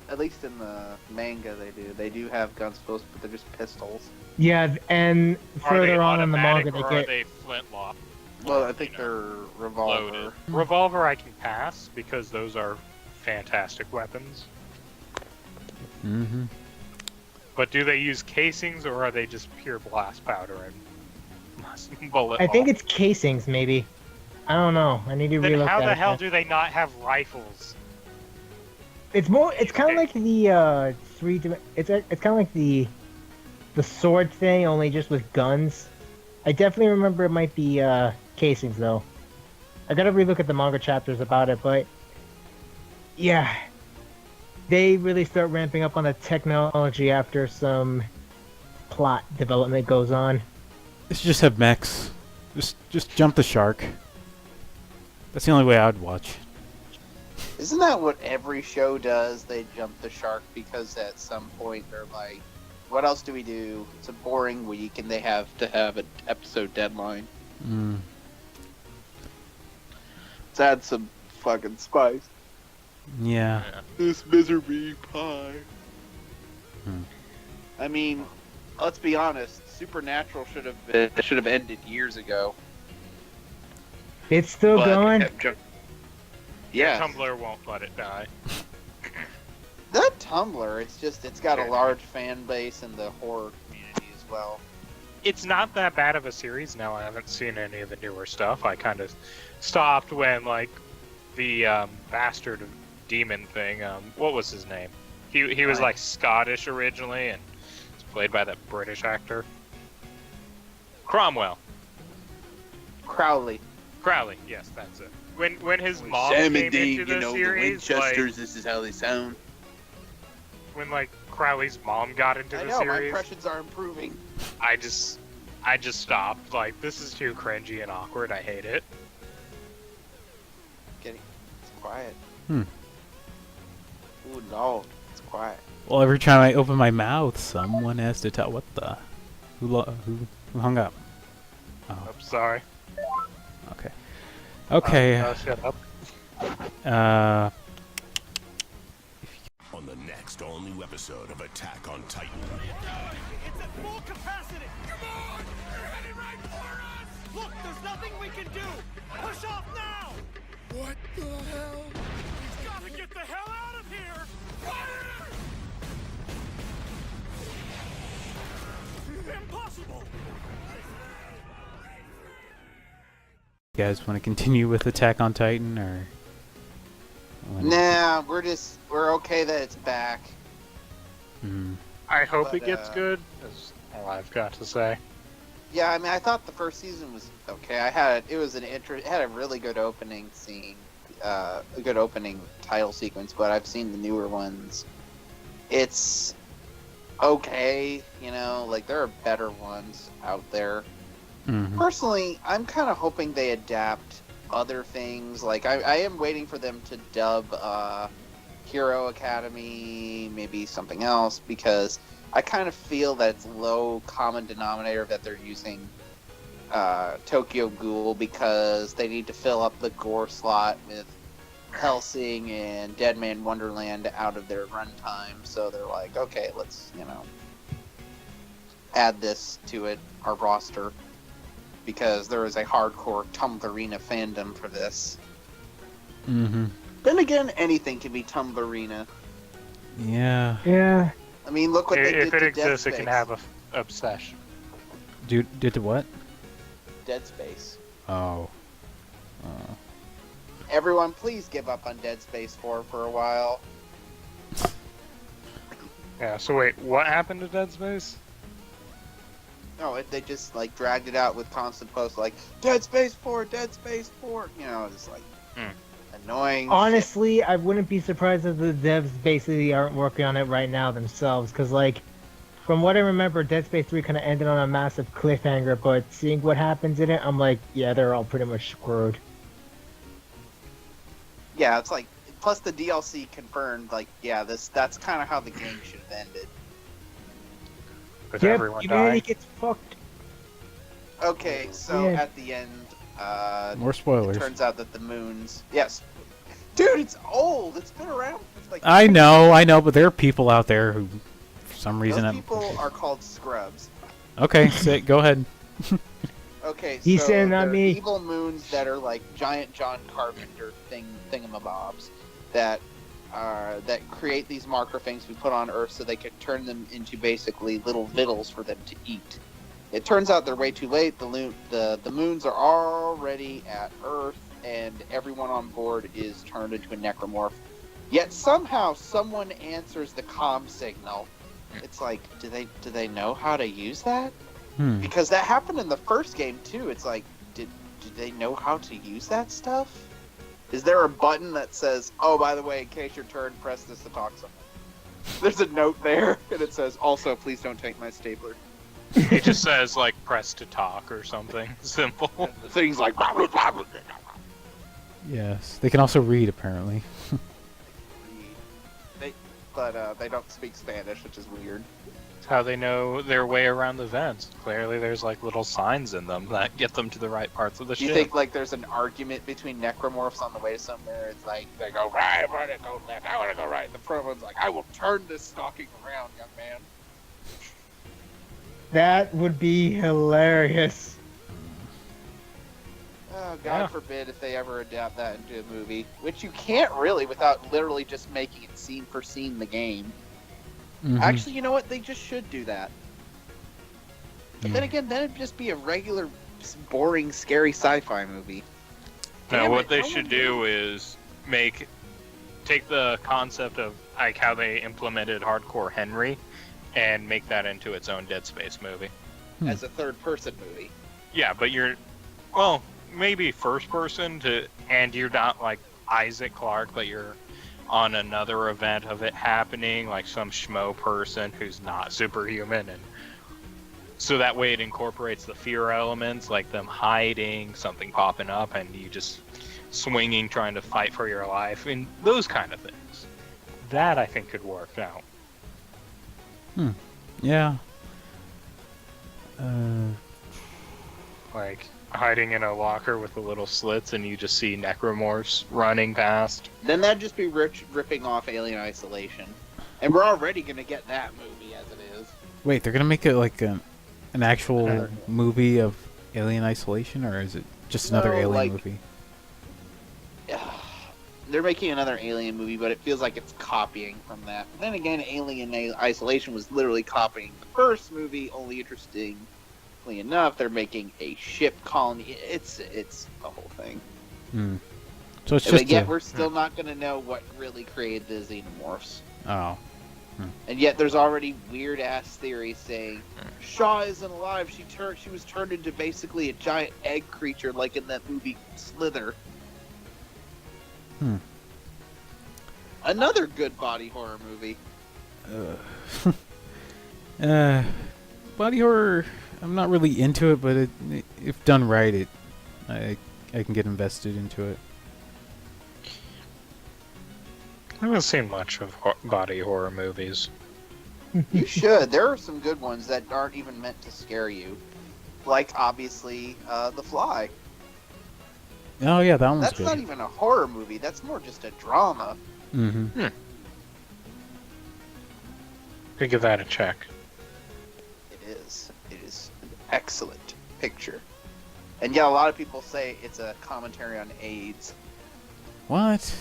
at least in the manga they do have guns, but they're just pistols. Yeah, and further on in the manga, or they are get. they flintlock? Well, I think they're revolver. Loaded. Revolver I can pass because those are fantastic weapons. But do they use casings or are they just pure blast powder and bullet? I think it's casings, maybe. I don't know. I need to Then relook how that the up. hell do they not have rifles? It's more. It's kind of like the It's kind of like the sword thing, only just with guns. I definitely remember it might be casings though. I gotta relook at the manga chapters about it, but yeah, they really start ramping up on the technology after some plot development goes on. They should just have mechs. Just jump the shark. That's the only way I'd watch. Isn't that what every show does? They jump the shark because at some point they're like, what else do we do? It's a boring week and they have to have an episode deadline. Let's add some fucking spice. Yeah. This misery pie. I mean, let's be honest. Supernatural should have ended years ago. It's still but going. Yeah. Tumblr won't let it die. That Tumblr, it's got a large fan base in the horror community as well. It's not that bad of a series now. I haven't seen any of the newer stuff. I kind of stopped when like the bastard demon thing. What was his name? He was like Scottish originally and was played by that British actor. Cromwell. Crowley, yes, that's it. When his mom came into the series, the Winchesters, this is how they sound. When like Crowley's mom got into I the know, my series, impressions are improving. I just stopped. Like, this is too cringy and awkward. I hate it. It's quiet. Hmm. Ooh, no, it's quiet. Well, every time I open my mouth, someone has to tell what the who hung up. Oh, I'm sorry. okay. Okay. Shut up. On the next all-new episode of Attack on Titan. It's at full capacity! Come on! You're heading right for us! Look, there's nothing we can do! Push off now! What the hell? We've got to get the hell out of here! Fire! Impossible! You guys want to continue with Attack on Titan, or? Nah, we're okay that it's back. I hope But, it gets good, is all I've got to say. Yeah, I mean, I thought the first season was okay. It had a really good opening scene, a good opening title sequence. But I've seen the newer ones. It's okay, like there are better ones out there. Personally, I'm kind of hoping they adapt other things. Like I am waiting for them to dub Hero Academy, maybe something else, because I kind of feel that it's low common denominator that they're using Tokyo Ghoul because they need to fill up the gore slot with Hellsing and Deadman Wonderland out of their runtime. So they're like, okay, let's, add this to our roster, because there is a hardcore Tumblrina fandom for this. Then again, anything can be Tumblrina. Yeah. Yeah. I mean, look what they did If it to exists, Dead it Space. can have a obsession. Dude, did the what? Dead Space. Oh. Everyone, please give up on Dead Space 4 for a while. Yeah, so wait, what happened to Dead Space? No, they just dragged it out with constant posts like Dead Space 4, Dead Space 4. It's annoying. Honestly, I wouldn't be surprised if the devs basically aren't working on it right now themselves, because from what I remember, Dead Space 3 kind of ended on a massive cliffhanger, but seeing what happens in it, I'm like, yeah, they're all pretty much screwed. Yeah, it's plus the DLC confirmed, that's kind of how the game should have ended. With Yep, everyone humanity dying? gets fucked. Okay, so Yeah. at the end, More spoilers. it turns out that the moons... Yes. Dude, it's old! It's been around for I know, but there are people out there who, for some reason... Those people are called scrubs. Okay, go ahead. Okay, He's so saying not they're me. evil moons that are like giant John Carpenter thingamabobs that create these marker things we put on Earth so they can turn them into basically little vittles for them to eat. It turns out they're way too late. The moons are already at Earth, and everyone on board is turned into a necromorph. Yet somehow someone answers the comm signal. It's like, do they know how to use that? Because that happened in the first game too. It's like, did they know how to use that stuff? Is there a button that says, oh, by the way, in case your turn, press this to talk to someone? There's a note there, and it says, also, please don't take my stapler. It just says, press to talk or something simple. Things like... Blah, blah, blah, blah, blah. Yes, they can also read, apparently. But they don't speak Spanish, which is weird. It's how they know their way around the vents. Clearly there's little signs in them that get them to the right parts of the Do you ship. think there's an argument between necromorphs on the way somewhere? It's like, they go right, I want to go left, I want to go right. The front one's like, I will turn this stalking around, young man. That would be hilarious. Oh, God forbid if they ever adapt that into a movie. Which you can't really without literally just making it scene for scene the game. Actually, you know what? They just should do that. But then again, that'd just be a regular, boring, scary sci-fi movie. No, Damn what it, they no should one do is take the concept of how they implemented Hardcore Henry and make that into its own Dead Space movie. As a third-person movie. Yeah, but maybe first person and you're not like Isaac Clarke, but you're on another event of it happening, like some schmo person who's not superhuman, and so that way it incorporates the fear elements, like them hiding, something popping up, and you just swinging, trying to fight for your life, and those kind of things. That I think could work out. Yeah. Like hiding in a locker with the little slits, and you just see necromorphs running past. Then that'd just be ripping off Alien Isolation. And we're already going to get that movie as it is. Wait, they're gonna make it like an actual movie of Alien Isolation, or is it just another Alien movie? They're making another Alien movie, but it feels like it's copying from that. Then again, Alien Isolation was literally copying the first movie, only interestingly enough, they're making a ship colony. It's the whole thing. So it's But just yet we're still not going to know what really created the xenomorphs. Oh. And yet there's already weird ass theories saying Shaw isn't alive. She was turned into basically a giant egg creature, like in that movie Slither. Another good body horror movie. Body horror, I'm not really into it, but if done right, I can get invested into it. I haven't seen much of body horror movies. You should. There are some good ones that aren't even meant to scare you. Like, obviously, The Fly. Oh, yeah, that one's That's good. not even a horror movie. That's more just a drama. Could give that a check. It is. It is an excellent picture. And yeah, a lot of people say it's a commentary on AIDS. What?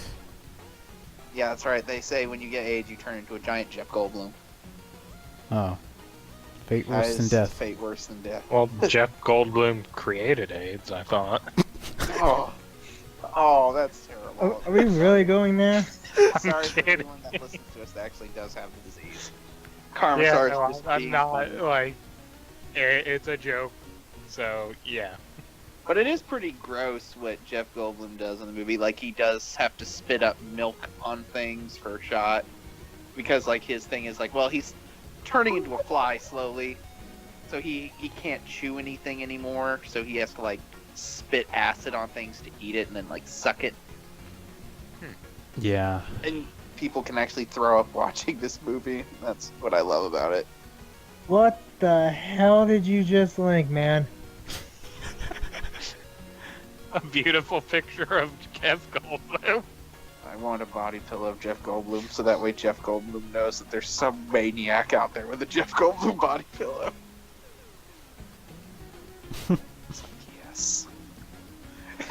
Yeah, that's right. They say when you get AIDS, you turn into a giant Jeff Goldblum. Oh. Fate That worse than is death. Fate worse than death. Well, Jeff Goldblum created AIDS, I thought. Oh, that's terrible. Are we really going there? Sorry for kidding. anyone that listens to us that actually does have the disease. Yeah, Karma no, just I'm being not, funny. like, it's a joke, so, yeah. But it is pretty gross what Jeff Goldblum does in the movie. Like, he does have to spit up milk on things for a shot. Because, like, his thing is, like, well, he's turning into a fly slowly. So he can't chew anything anymore. So he has to, like, spit acid on things to eat it and then, like, suck it. Yeah. And people can actually throw up watching this movie. That's what I love about it. What the hell did you just link, man? A beautiful picture of Jeff Goldblum. I want a body pillow of Jeff Goldblum, so that way Jeff Goldblum knows that there's some maniac out there with a Jeff Goldblum body pillow. It's like, yes.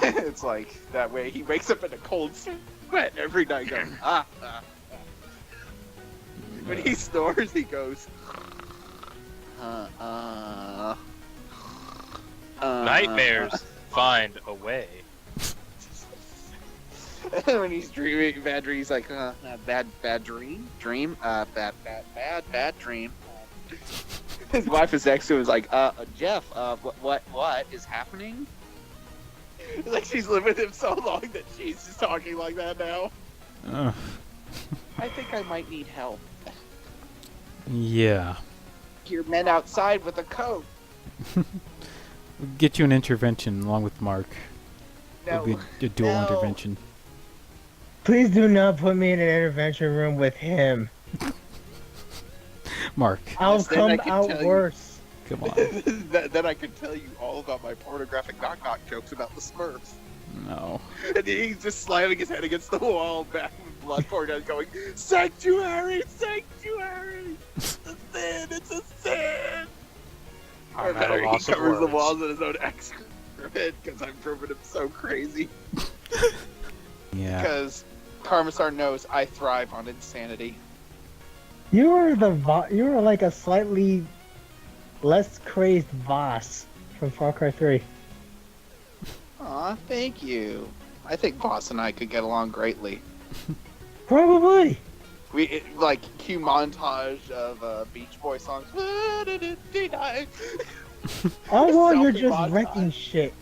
It's like, that way he wakes up in a cold sweat every night going, ah. When he snores, he goes, Nightmares find a way. when he's dreaming bad dream, he's like, bad dream, bad dream. His wife is next to him, is like, Jeff, what is happening? Like, she's lived with him so long that she's just talking like that now. I think I might need help. Yeah. Your men outside with a coat. We'll get you an intervention along with Mark. No, It'll be a dual no. intervention. Please do not put me in an intervention room with him. Mark, I'll Then come I can out tell you- worse. come on. Then I could tell you all about my pornographic knock-knock jokes about the Smurfs. No. And he's just slamming his head against the wall, back with blood pouring out, going, Sanctuary! Sanctuary! It's a sin! It's a sin! I'm at a He loss of covers the words. walls in his own excrement because I'm proving him so crazy. Yeah. Because Karmasar knows I thrive on insanity. You were like a slightly less crazed Voss from Far Cry 3. Aw, thank you. I think Boss and I could get along greatly. Probably. Like, cue montage of Beach Boy songs. All while you're Selfie just montage. wrecking shit.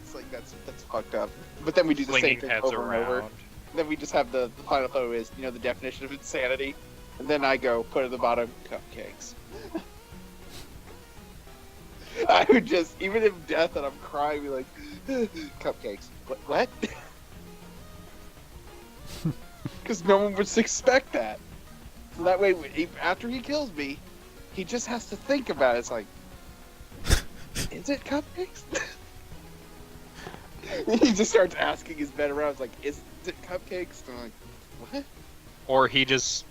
It's like, that's fucked up. But then we do the same Slinging thing heads over and over. around. Then we just have the final photo is, the definition of insanity. And then I go, put at the bottom, cupcakes. I would just, even in death and I'm crying, be like, cupcakes. What? Because no one would expect that. So that way, after he kills me, he just has to think about it. It's like, is it cupcakes? He just starts asking his bed around. It's like, is it cupcakes? And I'm like, what? Or he just,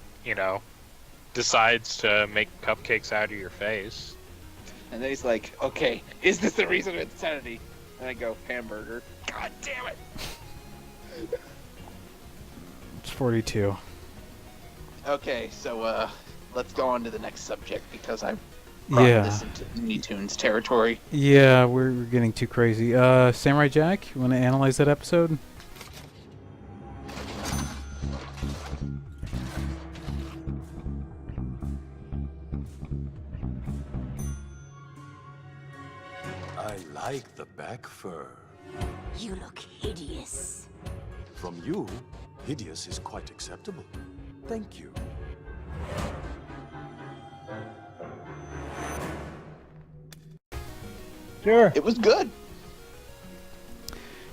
decides to make cupcakes out of your face. And then he's like, okay, is this the reason of insanity? And I go, hamburger. God damn it! It's 42. Okay, so let's go on to the next subject because I've brought this into Looney Tunes territory. Yeah, we're getting too crazy. Samurai Jack, you want to analyze that episode? back fur. You look hideous. From you, hideous is quite acceptable. Thank you. Sure. It was good.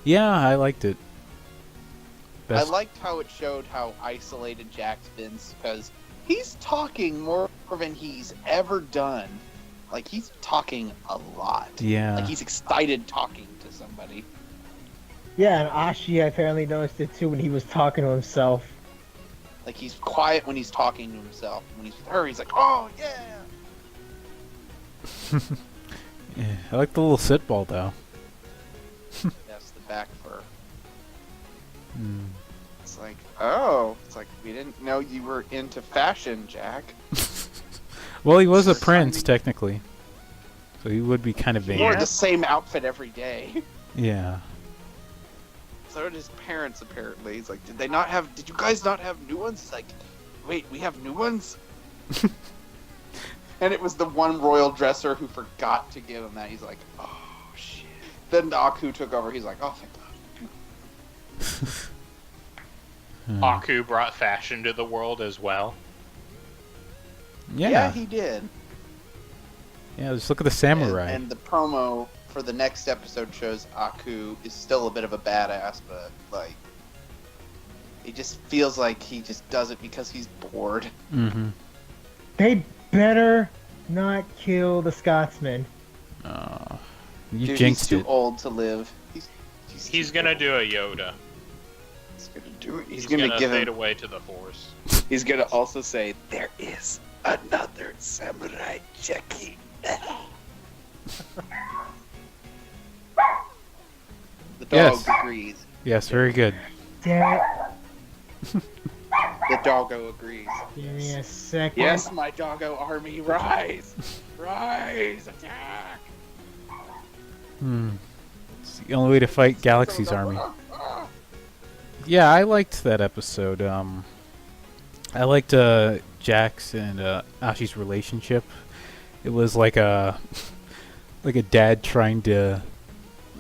Yeah, I liked it. I liked how it showed how isolated Jack's been, because he's talking more than he's ever done. Like, he's talking a lot. Yeah. Like, he's excited talking to somebody. Yeah, and Ashi apparently noticed it too when he was talking to himself. Like, he's quiet when he's talking to himself. When he's with her, he's like, oh, yeah! Yeah, I like the little sit ball though. That's the back fur. Mm. It's like, oh. It's like, we didn't know you were into fashion, Jack. Well, he was a prince, technically. So he would be kind of vain. He wore the same outfit every day. Yeah. So did his parents, apparently. He's like, did you guys not have new ones? He's like, wait, we have new ones? And it was the one royal dresser who forgot to give him that. He's like, oh, shit. Then Aku took over. He's like, oh, thank God. Aku brought fashion to the world as well. Yeah. He did. Yeah, just look at the samurai. And the promo for the next episode shows Aku is still a bit of a badass, but, like, it just feels like he just does it because he's bored. Mm-hmm. They better not kill the Scotsman. You Dude, jinxed he's too it. old to live. He's gonna do a Yoda. He's gonna do it. He's gonna give fade him. away to the Force. He's gonna also say, "There is another samurai Jackie." The dog Yes. agrees. Yes, very good. Damn it. The doggo agrees. Give me a second. Yes, my doggo army, rise! Rise! Attack! It's the only way to fight Galaxy's army. Yeah, I liked that episode. I liked Jax and Ashi's relationship. It was like a dad trying to,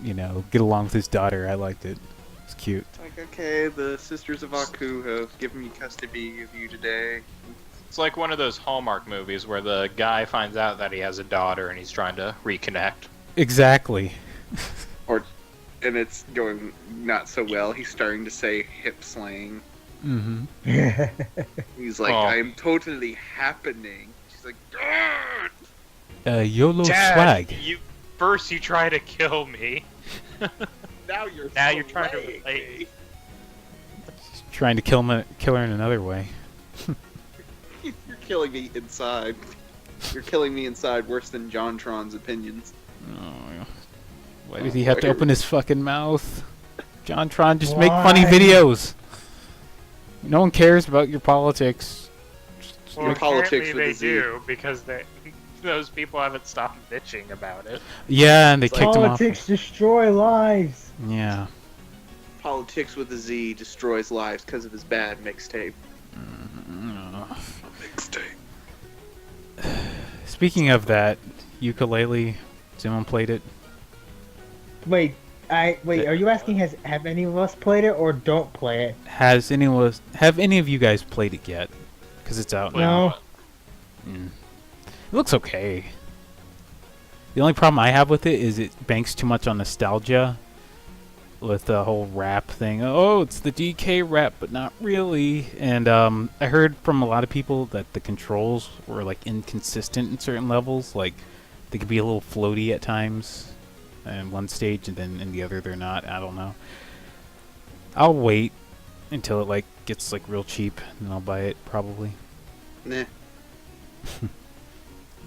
get along with his daughter. I liked it. It's cute. Like, okay, the Sisters of Aku have given me custody of you today. It's like one of those Hallmark movies where the guy finds out that he has a daughter and he's trying to reconnect. Exactly. And it's going not so well. He's starting to say hip slang. Mm-hmm. He's like, I am totally happening. She's like, YOLO Dad, swag. First you try to kill me. now you're trying to relate me. Trying to kill her in another way. You're killing me inside. You're killing me inside worse than JonTron's opinions. Oh, why did he have to open his fucking mouth? JonTron, just make funny videos. No one cares about your politics. Well, Your politics apparently with they a Z. do because those people haven't stopped bitching about it. Yeah, and they kicked him off. Politics destroy lives. Yeah. Politics with a Z destroys lives because of his bad mixtape. Mixtape. Speaking of that, ukulele, Zimon played it. Wait, are you asking have any of us played it or don't play it? Have any of you guys played it yet? Because it's out now. No. It looks okay. The only problem I have with it is it banks too much on nostalgia with the whole rap thing. Oh, it's the DK rap, but not really. And I heard from a lot of people that the controls were like inconsistent in certain levels. Like they could be a little floaty at times in one stage, and then in the other they're not. I don't know. I'll wait until it like gets like real cheap, and I'll buy it probably. Nah.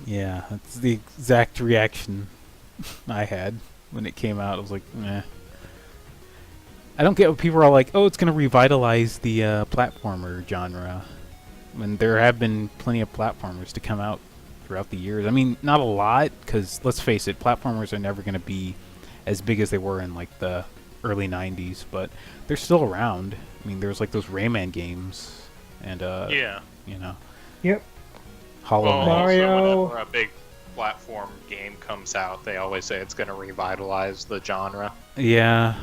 Yeah, that's the exact reaction I had when it came out. I was like, meh. I don't get what people are like, oh, it's going to revitalize the platformer genre. When there have been plenty of platformers to come out throughout the years. I mean, not a lot, because let's face it, platformers are never going to be as big as they were in like the early 90s, but they're still around. I mean, there's like those Rayman games, and Yeah. Yep. Hollow Well, Knight. Mario. also whenever a big cross-platform game comes out, they always say it's going to revitalize the genre. Yeah.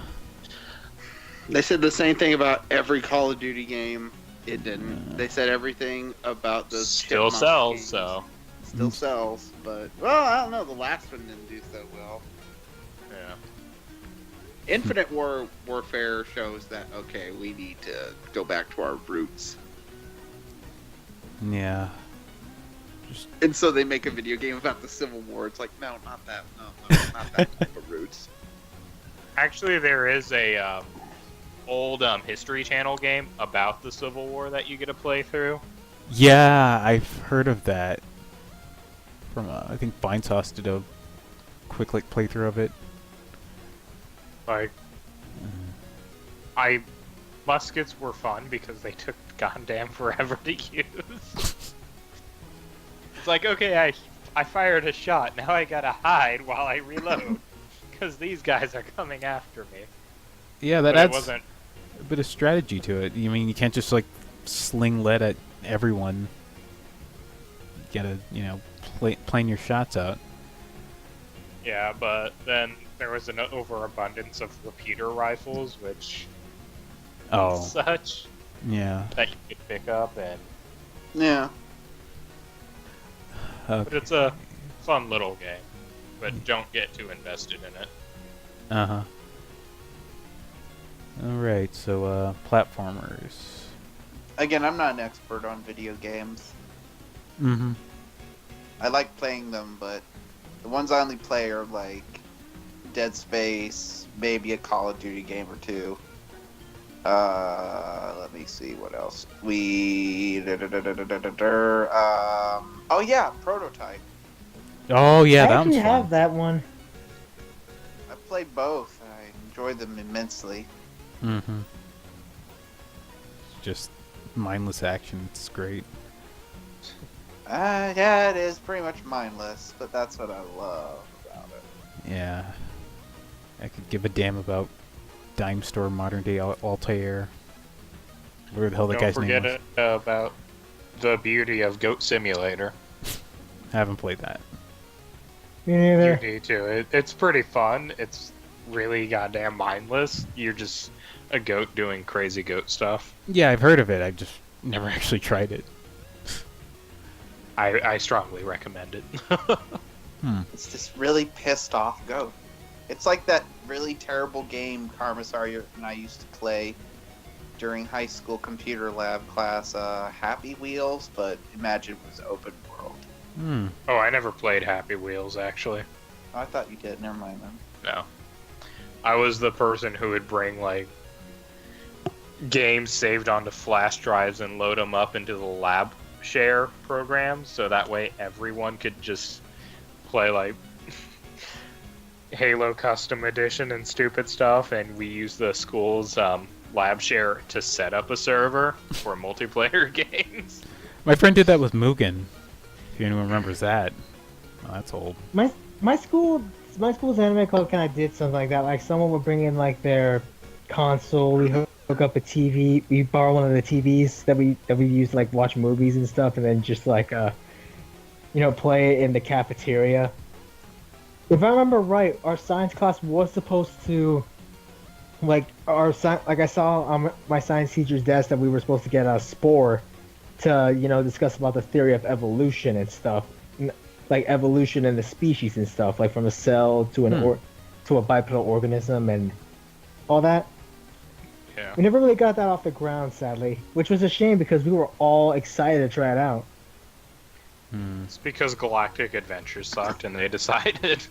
They said the same thing about every Call of Duty game. It didn't. They said everything about the Still Chipmunk sells, games. so Still sells, but well, I don't know. The last one didn't do so well. yeah. Infinite Warfare shows that okay, we need to go back to our roots, Yeah. and so they make a video game about the Civil War. It's like no, not that, no, not that type of roots. Actually, there is a old History Channel game about the Civil War that you get to play through. Yeah, I've heard of that. From I think Vinesauce did a quick playthrough of it. Like, muskets were fun because they took goddamn forever to use. It's like, okay, I fired a shot, now I gotta hide while I reload, because these guys are coming after me. Yeah, that But it adds wasn't. a bit of strategy to it. You mean you can't just like sling lead at everyone. You gotta, plan your shots out. Yeah, but then there was an overabundance of repeater rifles, which such Yeah. that you could pick up, and Yeah, but it's a fun little game. But don't get too invested in it. Uh-huh. Alright, so platformers. again, I'm not an expert on video games. Mm-hmm. I like playing them, but the ones I only play are like Dead Space, maybe a Call of Duty game or two. Let me see what else. Oh yeah, Prototype. Oh yeah, I that actually one's have fun. that one. I played both. And I enjoyed them immensely. Mm-hmm. Just mindless action. It's great. Yeah, it is pretty much mindless, but that's what I love about it. Yeah. I could give a damn about Dime Store modern day Altair. Where the hell that Don't guy's name forget was. about the beauty of Goat Simulator. Haven't played that. Me neither. You need to. It's pretty fun. It's really goddamn mindless. You're just a goat doing crazy goat stuff. Yeah, I've heard of it. I've just never actually tried it. I strongly recommend it. It's this really pissed off goat. It's like that really terrible game Karmasar and I used to play during high school computer lab class, Happy Wheels, but imagine it was open world. Hmm. Oh, I never played Happy Wheels, actually. Oh, I thought you did. Never mind then. No. I was the person who would bring, like, games saved onto flash drives and load them up into the lab share program, so that way everyone could just play, like, Halo Custom Edition and stupid stuff, and we use the school's lab share to set up a server for multiplayer games. My friend did that with Mugen. If anyone remembers that. Oh, that's old. My school's anime club kind of did something like that. Like someone would bring in like their console. We hook up a TV. We borrow one of the TVs that we use to like watch movies and stuff, and then just like play it in the cafeteria. If I remember right, our science class was supposed to like I saw on my science teacher's desk that we were supposed to get a spore to discuss about the theory of evolution and stuff. Like evolution in the species and stuff, like from a cell to to a bipedal organism and all that. Yeah. We never really got that off the ground, sadly, which was a shame because we were all excited to try it out. It's because Galactic Adventure sucked and they decided.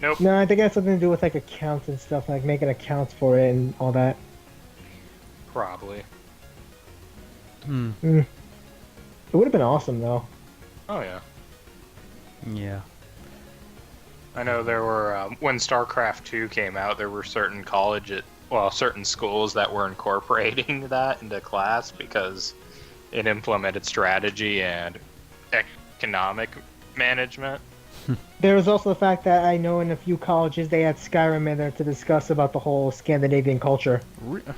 Nope. No, I think it had something to do with like accounts and stuff, like making accounts for it and all that. Probably. It would have been awesome though. Oh, yeah. Yeah. I know there were, when StarCraft 2 came out, there were certain certain schools that were incorporating that into class because it implemented strategy and economic management. There was also the fact that I know in a few colleges they had Skyrim in there to discuss about the whole Scandinavian culture.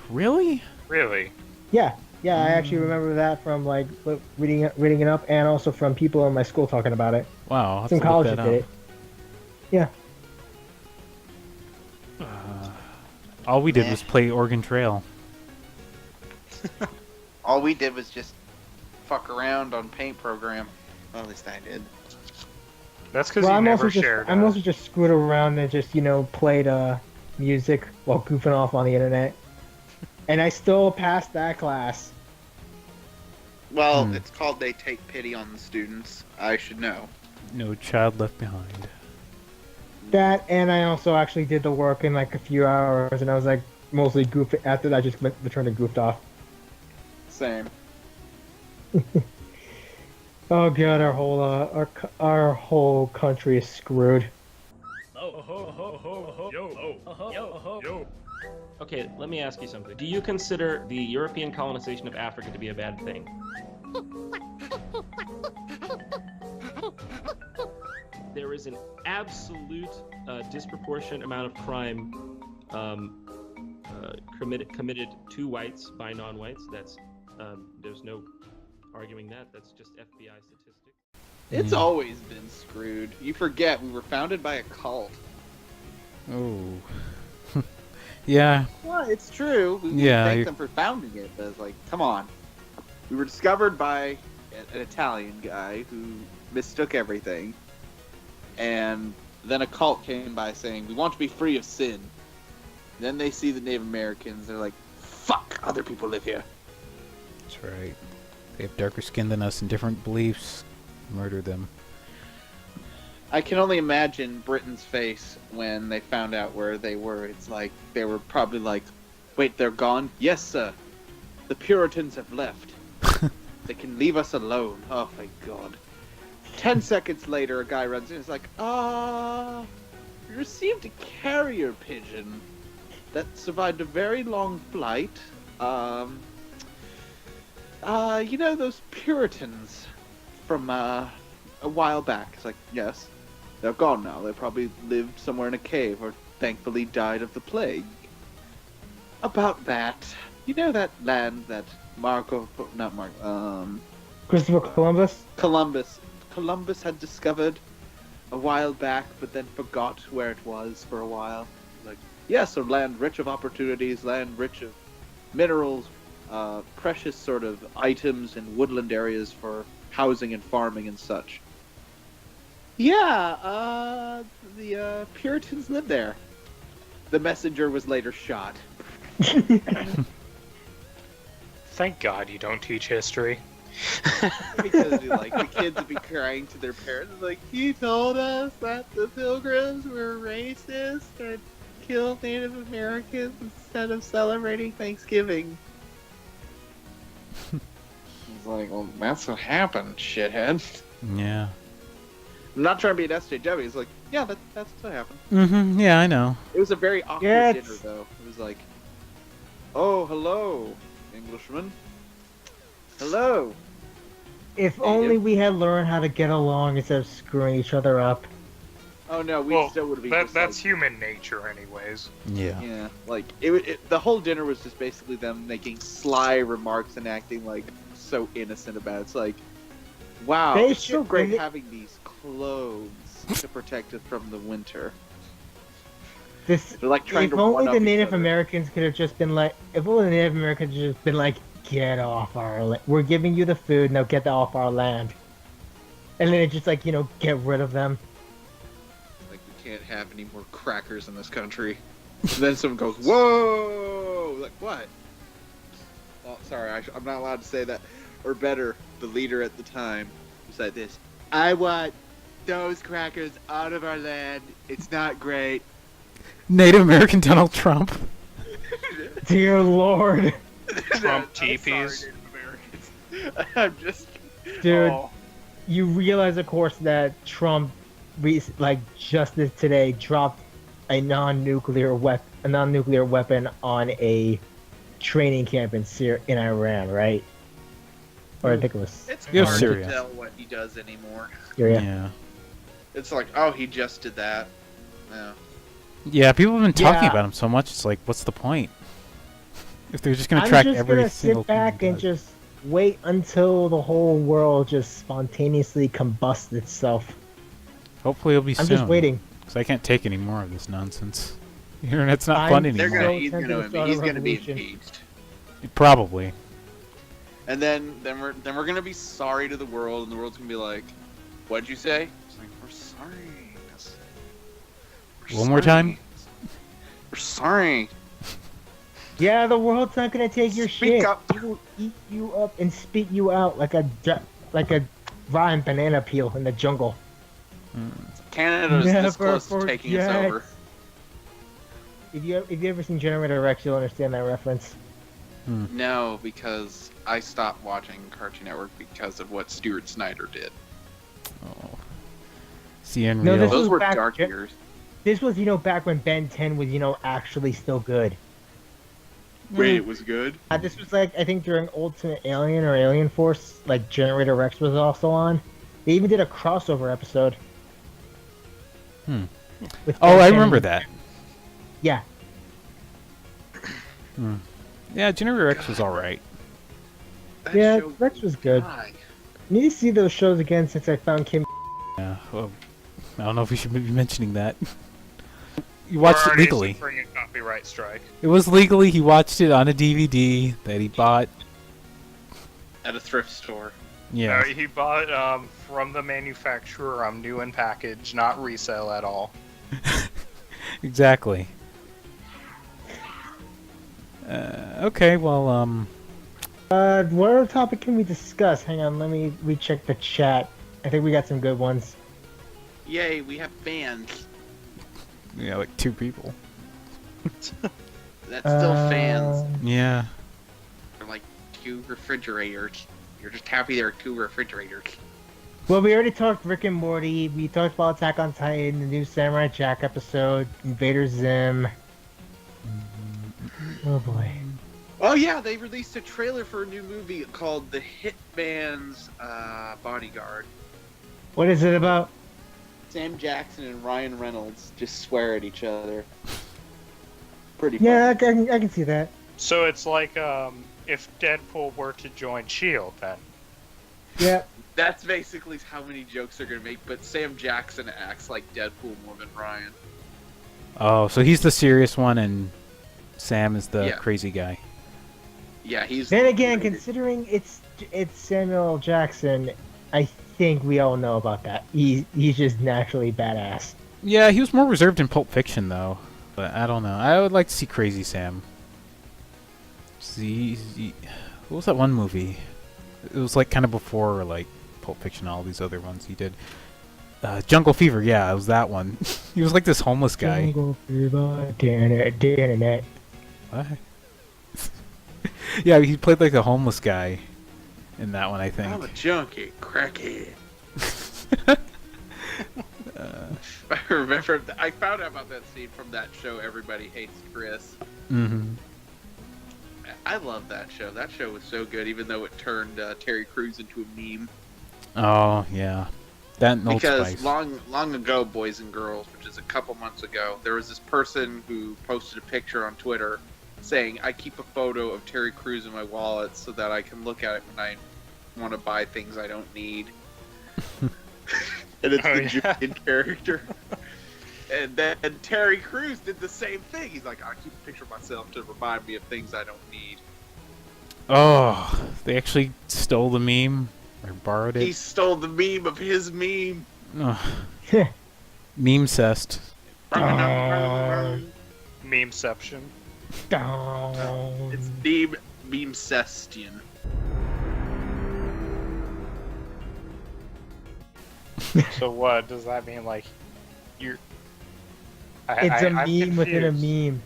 Really? Really? Yeah, Yeah, I actually remember that from like reading it up, and also from people in my school talking about it. Wow, I'll have Some to look college that that did up. it. Yeah. All we did was play Oregon Trail. All we did was just fuck around on Paint program. Well, at least I did. That's because Well, you I'm never also just shared. I'm also just screwed around and just played music while goofing off on the internet, and I still passed that class. Well, it's called They Take Pity on the Students. I should know. No Child Left Behind. That, and I also actually did the work in like a few hours, and I was like mostly goofing. After that, I just returned and goofed off. Same. Oh god, our whole country is screwed. Okay, let me ask you something. Do you consider the European colonization of Africa to be a bad thing? There is an absolute disproportionate amount of crime committed to whites by non-whites. That's there's no arguing that. That's just FBI statistics. It's always been screwed. You forget we were founded by a cult. Oh. Yeah. Well, it's true. We thank them for founding it, but it's like, come on. We were discovered by an Italian guy who mistook everything. And then a cult came by saying, we want to be free of sin. Then they see the Native Americans, they're like, fuck, other people live here. That's right. They have darker skin than us and different beliefs. Murder them. I can only imagine Britain's face when they found out where they were. It's like, they were probably like, wait, they're gone? Yes, sir. The Puritans have left. They can leave us alone. Oh, my God. 10 seconds later, a guy runs in and is like, we received a carrier pigeon that survived a very long flight. You know those Puritans from a while back? It's like, yes. They're gone now. They probably lived somewhere in a cave or thankfully died of the plague. About that, you know that land that Christopher Columbus? Columbus had discovered a while back, but then forgot where it was for a while. Like, yes, a land rich of opportunities, land rich of minerals, precious sort of items and woodland areas for housing and farming and such. Yeah, the Puritans lived there. The messenger was later shot. Thank God you don't teach history. Because the kids would be crying to their parents, like, he told us that the Pilgrims were racist and killed Native Americans instead of celebrating Thanksgiving. It's like, well, that's what happened, shithead. Yeah. I'm not trying to be an SJW. It's like, yeah, that's what happened. Mm-hmm. Yeah, I know. It was a very awkward dinner, though. It was like, oh, hello, Englishman. Hello. If only we had learned how to get along instead of screwing each other up. Oh no, we still would have been. That's human nature, anyways. Yeah. Yeah, like the whole dinner was just basically them making sly remarks and acting like so innocent about it. It's like, wow, it's so great having these clothes to protect us from the winter. They're like trying if to only one-up the each Native other. Americans could have just been like, if only the Native Americans had just been like, get off our land. We're giving you the food, now get off our land. And then it just like, get rid of them. Like, we can't have any more crackers in this country. And then someone goes, whoa! Like, what? Oh, sorry, I'm not allowed to say that. Or better, the leader at the time said this, I want those crackers out of our land. It's not great. Native American Donald Trump. Dear Lord. Trump teepees. I'm just... Dude, oh. You realize, of course, that Trump, just today, dropped a non-nuclear weapon on a training camp in Iran, right? Or I think it was. It's Yeah, hard Syria. to tell what he does anymore. Syria. Yeah. It's like, oh, he just did that. Yeah. Yeah, people have been talking Yeah. about him so much, it's like, what's the point? If they're just gonna I'm track just every gonna single sit back thing and just wait until the whole world just spontaneously combusts itself. hopefully it'll be I'm soon. just waiting. Because I can't take any more of this nonsense. The internet's not I'm fun They're anymore. gonna, So he's tempted gonna, to start a he's gonna be revolution. impeached. Probably. And then we're gonna be sorry to the world, and the world's gonna be like, "What'd you say?" It's like, "We're sorry." We're One more time? We're sorry. Yeah, the world's not gonna take your Speak shit. up. It will eat you up and spit you out like a rotten banana peel in the jungle. Canada's this Never close to taking us forget. over. If you ever seen Generator Rex, you'll understand that reference. No, because I stopped watching Cartoon Network because of what Stuart Snyder did. Oh. See, Unreal. No, this Those was were back- dark years. This was, back when Ben 10 was, actually still good. Wait, it was good? This was I think during Ultimate Alien or Alien Force, Generator Rex was also on. They even did a crossover episode. With Oh, Ben I 10 remember and- that. Yeah. Yeah, Generator X was alright. Yeah, Rex was good. God. Need to see those shows again since I found Kim. Yeah, well, I don't know if we should be mentioning that. You watched We're it already legally. suffering a copyright strike. It was legally. He watched it on a DVD that he bought. At a thrift store. Yeah. No, he bought from the manufacturer, new in package, not resale at all. Exactly. Okay, well, What other topic can we discuss? Hang on, let me recheck the chat. I think we got some good ones. Yay, we have fans. yeah, like 2 people. That's still fans. Yeah. They're like 2 refrigerators. You're just happy there are 2 refrigerators. Well, we already talked Rick and Morty. We talked about Attack on Titan, the new Samurai Jack episode, Invader Zim. Oh boy. Oh yeah, they released a trailer for a new movie called The Hitman's Bodyguard. What is it about? Sam Jackson and Ryan Reynolds just swear at each other. Pretty fun. Yeah, I can see that. So it's like if Deadpool were to join S.H.I.E.L.D. then. Yeah. That's basically how many jokes they're gonna make, but Sam Jackson acts like Deadpool more than Ryan. Oh, so he's the serious one and Sam is the Yeah. crazy guy. Yeah, he's... Then again, considering it's Samuel Jackson, I think we all know about that. He's just naturally badass. Yeah, he was more reserved in Pulp Fiction, though. But I don't know. I would like to see Crazy Sam. What was that one movie? It was kind of before Pulp Fiction, all these other ones he did. Jungle Fever, yeah, it was that one. He was like this homeless guy. Jungle Fever, Dan. What? Yeah, he played like a homeless guy in that one, I think. I'm a junkie, crackhead. I remember, I found out about that scene from that show, Everybody Hates Chris. Mm-hmm. I love that show. That show was so good, even though it turned Terry Crews into a meme. Oh, yeah. That and Old Because Spice. long ago, boys and girls, which is a couple months ago, there was this person who posted a picture on Twitter saying, I keep a photo of Terry Crews in my wallet so that I can look at it when I want to buy things I don't need. And it's the Julian character. And then Terry Crews did the same thing. He's like, I keep a picture of myself to remind me of things I don't need. Oh, they actually stole the meme or borrowed He it. stole the meme of his meme. Oh. Meme-cest. Memeception. It's meme-cestian. So what does that mean? You're. It's a I'm meme within a confused. meme.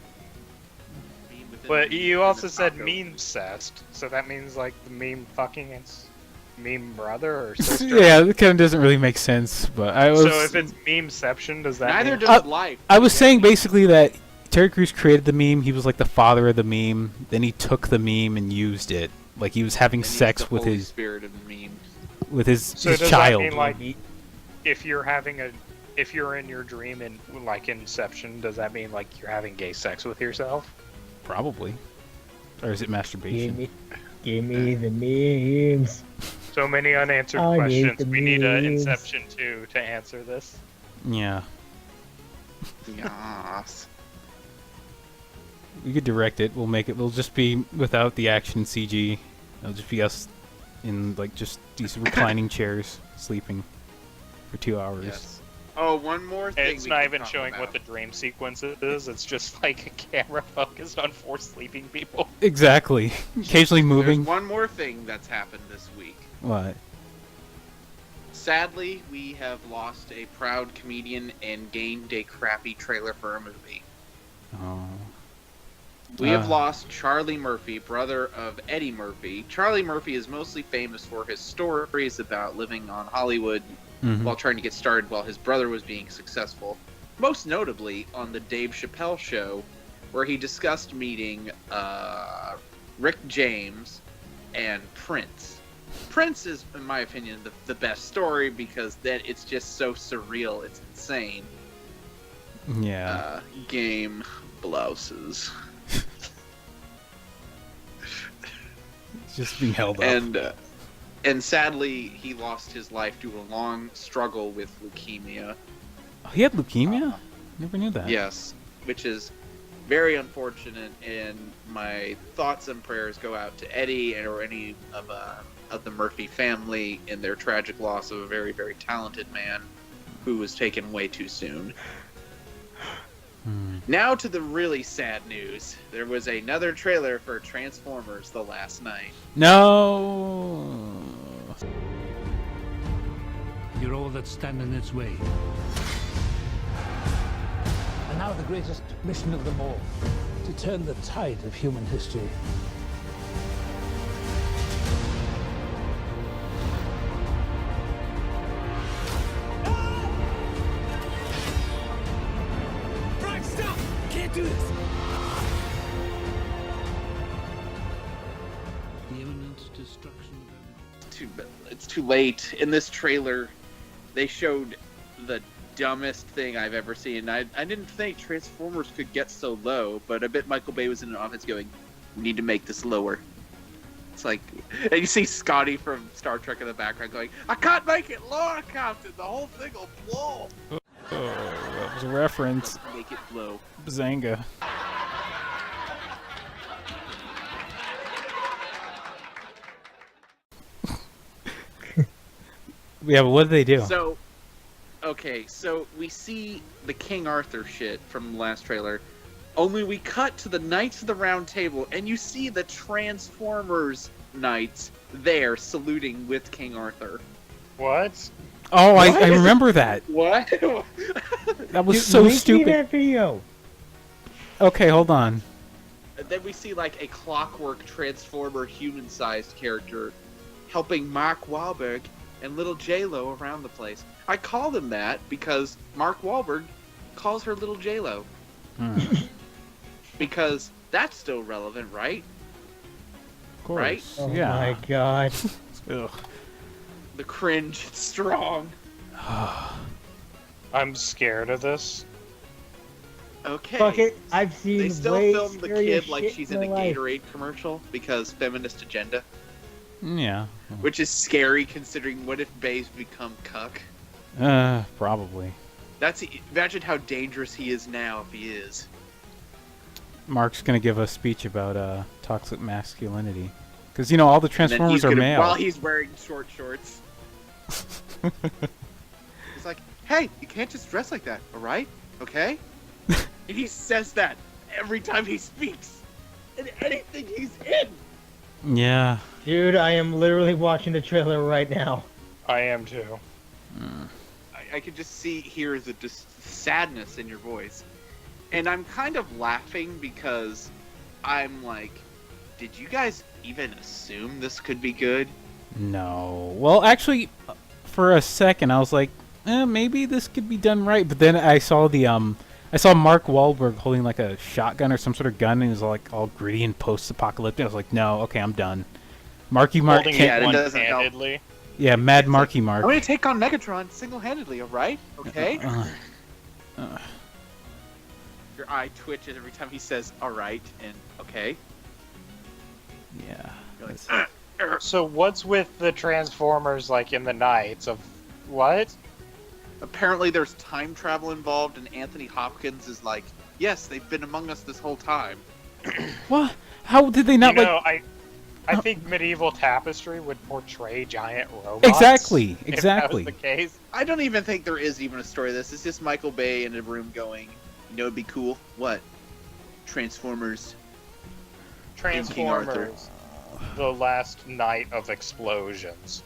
But you also said meme-cest, so that means the meme fucking its meme brother or sister. Yeah, it kind of doesn't really make sense, but I was... So if it's memeception, does that Neither mean... does life. I was saying basically that Terry Crews created the meme, he was like the father of the meme, then he took the meme and used it. Like he was having sex with his... spirit of the meme. With his So does child. that mean, if you're if you're in your dream in Inception, does that mean you're having gay sex with yourself? Probably. Or is it masturbation? Give me the memes. So many unanswered I need questions. the We need a memes. Inception 2 to answer this. Yeah. Yes. We could direct it. We'll make it. We'll just be without the action CG. It'll just be us in like just these reclining chairs, sleeping for 2 hours. Yes. Oh, one more thing. It's we not can even talk showing about. what the dream sequence is. It's just like a camera focused on 4 sleeping people. Exactly. Occasionally moving. There's one more thing that's happened this week. What? Sadly, we have lost a proud comedian and gained a crappy trailer for a movie. Oh. We have lost Charlie Murphy, brother of Eddie Murphy. Charlie Murphy is mostly famous for his stories about living on Hollywood while trying to get started while his brother was being successful. Most notably on the Dave Chappelle Show, where he discussed meeting Rick James and Prince. Prince is, in my opinion, the best story because then it's just so surreal. It's insane. Yeah. Game blouses. It's just being held up. And sadly, he lost his life due to a long struggle with leukemia. Oh, he had leukemia? Never knew that. Yes, which is very unfortunate. And my thoughts and prayers go out to Eddie or any of the Murphy family in their tragic loss of a very, very talented man who was taken way too soon. Now to the really sad news. There was another trailer for Transformers the last night. No. You're all that stand in its way. And now the greatest mission of them all, to turn the tide of human history. Do this. The imminent destruction of It's too late. In this trailer, they showed the dumbest thing I've ever seen. I didn't think Transformers could get so low, but I bet Michael Bay was in an office going, "We need to make this lower." It's like, and you see Scotty from Star Trek in the background going, "I can't make it lower, Captain. The whole thing will blow." Oh, that was a reference. Make it blow. Bazanga. Yeah, but what did they do? So, okay, so we see the King Arthur shit from the last trailer, only we cut to the Knights of the Round Table, and you see the Transformers Knights there saluting with King Arthur. What? Oh, I remember that. What? That was so Link me stupid. that video. Okay, hold on. And then we see like a clockwork Transformer human-sized character helping Mark Wahlberg and little J-Lo around the place. I call them that because Mark Wahlberg calls her little J-Lo. Because that's still relevant, right? Of course. Right? Oh Yeah. my god. Ugh. The cringe is strong. I'm scared of this. Okay. Fuck it. I've seen They still way film the scarier kid like shit she's in in a my life. Gatorade commercial because feminist agenda, Yeah. which is scary considering what if Bay's become cuck? Probably. Imagine how dangerous he is now if he is. Mark's gonna give a speech about toxic masculinity, because you know all the And then Transformers he's are gonna, male. while he's wearing short shorts. He's like, "Hey, you can't just dress like that, all right? Okay?" And he says that every time he speaks, in anything he's in. Yeah. Dude, I am literally watching the trailer right now. I am too. I could just hear the sadness in your voice. And I'm kind of laughing because I'm like, did you guys even assume this could be good? No. Well, actually, for a second, I was like, maybe this could be done right. But then I saw I saw Mark Wahlberg holding like a shotgun or some sort of gun, and he was like all gritty and post-apocalyptic. I was like, no, okay, I'm done. Marky Mark Holding can't. it it doesn't help. one-handedly. Yeah, Mad Marky Mark. I'm gonna take on Megatron single-handedly, alright? Okay? Your eye twitches every time he says alright and okay. Yeah. You're That's- like, So what's with the Transformers like in the nights of what? apparently there's time travel involved, and Anthony Hopkins is like, yes, they've been among us this whole time. What? How did they not You like? know, I think medieval tapestry would portray giant robots. Exactly. If Exactly. that was the case. I don't even think there is even a story of this. It's just Michael Bay in a room going, you know, it'd be cool. What? Transformers. King Arthur. Transformers. The last night of explosions.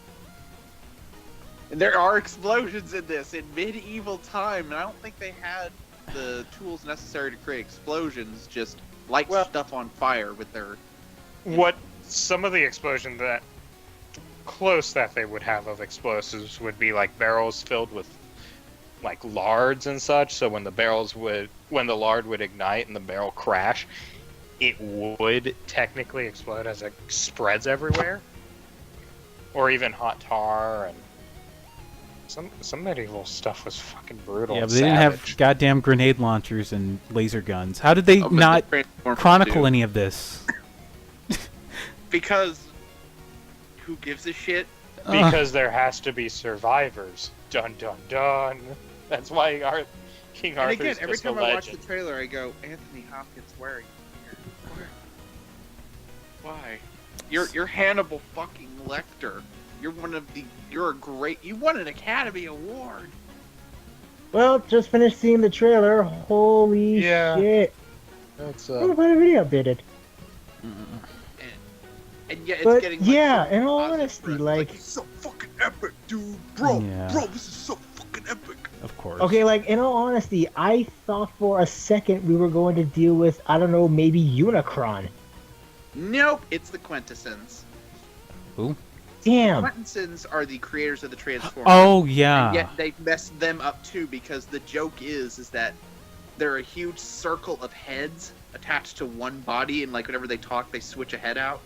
And there are explosions in this in medieval time, and I don't think they had the tools necessary to create explosions. Just light stuff on fire with their. What some of the explosions that close that they would have of explosives would be like barrels filled with like lards and such. So when the lard would ignite and the barrel crash, it would technically explode as it spreads everywhere. Or even hot tar and some medieval stuff was fucking brutal. Yeah, and but they didn't have savage. goddamn grenade launchers and laser guns. How did they but not the Transformers chronicle do. any of this? Because who gives a shit? Because there has to be survivors. Dun dun dun. That's why King And Arthur's again, every just a time I watch legend. the trailer, I go, Anthony Hopkins, where are you here? Why? You're Hannibal fucking Lecter. You won an Academy Award. Well, just finished seeing the trailer. Holy Yeah. shit! That's What about a video updated? And yet it's But getting like, yeah, so in all positive honesty, press. like- it's so fucking epic, dude, bro, Yeah. this is so fucking epic. Of course. Okay, like in all honesty, I thought for a second we were going to deal with, I don't know, maybe Unicron. Nope, it's the Quintessons. Who? Damn. Quintessons are the creators of the Transformers. Oh yeah. And yet they messed them up too, because the joke is that they're a huge circle of heads attached to one body, and like whenever they talk, they switch a head out.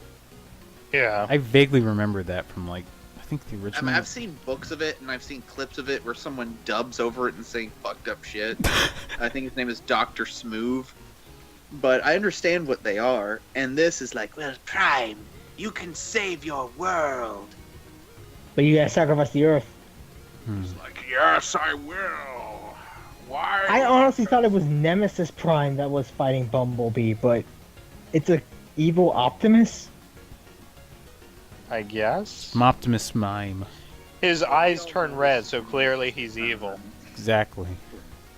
Yeah. I vaguely remember that from like I think the I original. mean, I've seen books of it, and I've seen clips of it where someone dubs over it and saying fucked up shit. I think his name is Dr. Smoove. But I understand what they are, and this is like, well, Prime, you can save your world. But you gotta sacrifice the Earth. It's like, yes, I will. Why? I honestly thought it was Nemesis Prime that was fighting Bumblebee, but it's a evil Optimus. I guess. Optimus Mime. His eyes turn red, so clearly he's evil. Exactly.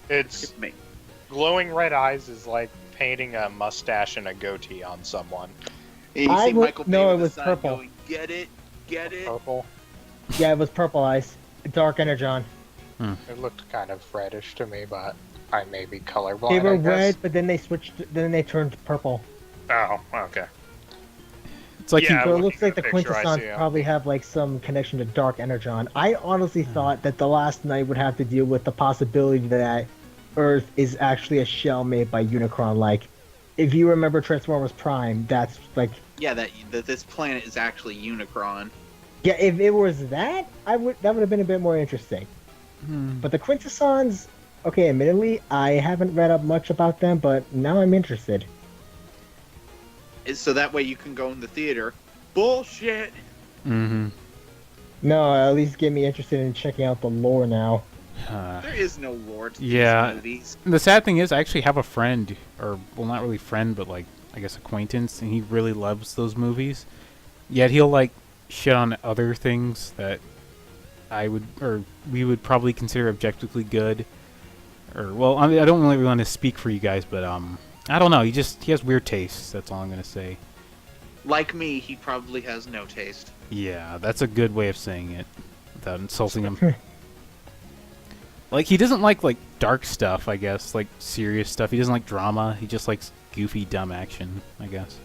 It's Me. glowing red eyes is like painting a mustache and a goatee on someone. And you I see would- Michael Bay no, with it the was sign purple. going, get it, get it. Purple. Yeah, it was purple eyes. Dark Energon. It looked kind of reddish to me, but I may be colorblind. They were I guess. red, but then they switched. Then they turned purple. Oh, okay. It's like Yeah. So it looking looks like the at a picture, I see, Quintessons yeah. probably have like some connection to Dark Energon. I honestly thought that the Last Night would have to deal with the possibility that Earth is actually a shell made by Unicron. Like, if you remember Transformers Prime, that's like, Yeah, that this planet is actually Unicron. yeah, if it was that, that would have been a bit more interesting. But the Quintessons, okay, admittedly, I haven't read up much about them, but now I'm interested. So that way you can go in the theater. Bullshit. Mm-hmm. No, at least get me interested in checking out the lore now. There is no lore to Yeah. these movies. The sad thing is, I actually have a friend, or well, not really friend, but like I guess acquaintance, and he really loves those movies. Yet he'll like shit on other things that I would, or we would probably consider objectively good. Or well, I mean, I don't really want to speak for you guys, but I don't know. He has weird tastes. That's all I'm gonna say. Like me, he probably has no taste. Yeah, that's a good way of saying it without insulting him. Like he doesn't like dark stuff, I guess, like serious stuff. He doesn't like drama. He just likes goofy, dumb action, I guess.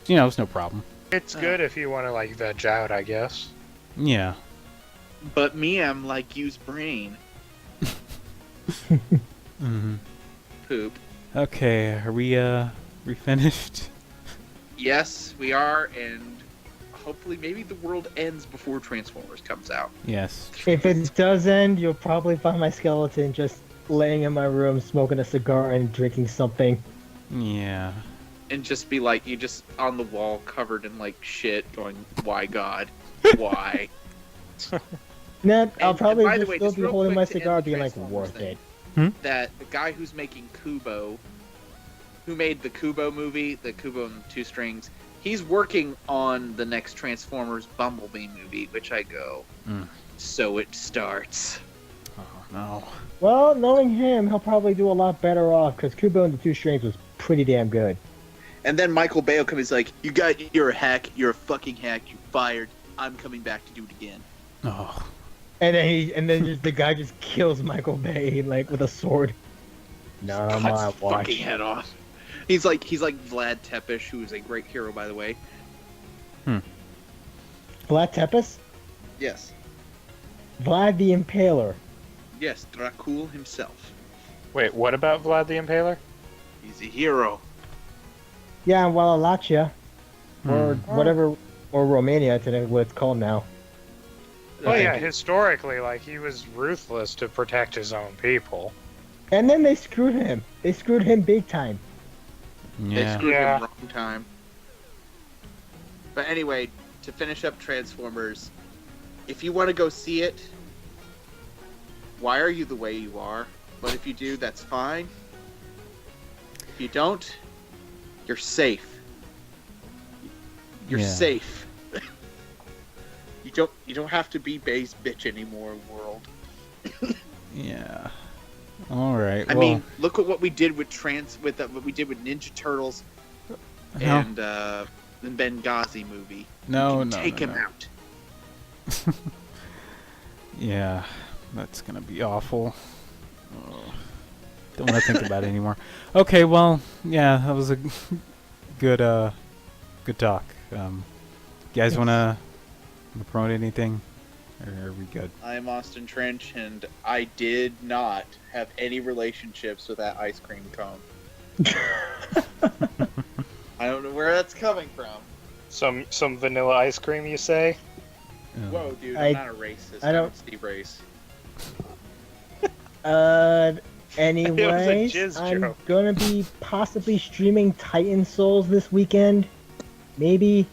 You know, it's no problem. It's good if you want to like veg out, I guess. Yeah. But me, I'm like, use brain. Mm-hmm. Poop. Okay, are we finished? Yes, we are, and hopefully maybe the world ends before Transformers comes out. Yes. If it does end, you'll probably find my skeleton just laying in my room, smoking a cigar and drinking something. Yeah. and just be like, you just on the wall covered in like shit, going, "Why God? Why?" Nah, I'll probably by the just way, still just be real holding my quick to end cigar, the being like, Transformers worth thing. it. That the guy who's making Kubo, who made the Kubo movie, the Kubo and the Two Strings, he's working on the next Transformers Bumblebee movie, which I go, so it starts. Oh no. Well, knowing him, he'll probably do a lot better off, because Kubo and the Two Strings was pretty damn good. And then Michael Bay will come and he's like, you're a hack, you're a fucking hack, you're fired, I'm coming back to do it again. Oh. And then just, the guy just kills Michael Bay like with a sword. Not on my Cuts his watch. fucking head off. He's like Vlad Tepes, who is a great hero, by the way. Vlad Tepes? Yes. Vlad the Impaler. Yes, Dracul himself. Wait, what about Vlad the Impaler? He's a hero. Yeah, in Wallachia. Or whatever, or Romania, today, what it's called now. Well, yeah, historically, like, he was ruthless to protect his own people. And then they screwed him. They screwed him big time. They screwed him wrong time. But anyway, to finish up Transformers, if you want to go see it, why are you the way you are? But if you do, that's fine. If you don't, you're safe. You're safe. You don't have to be base bitch anymore, world. Yeah. All right. I mean, look at what we did with what we did with Ninja Turtles and the Benghazi movie. Take him out. Yeah, that's gonna be awful. Don't want to think about it anymore. Okay, well, yeah, that was a good talk. You guys wanna promote anything, or are we good? I'm Austin Trench, and I did not have any relationships with that ice cream cone. I don't know where that's coming from. Some vanilla ice cream, you say? Whoa, dude, I'm not a racist. I'm Steve Race. Anyways, I'm gonna be possibly streaming Titan Souls this weekend. Maybe.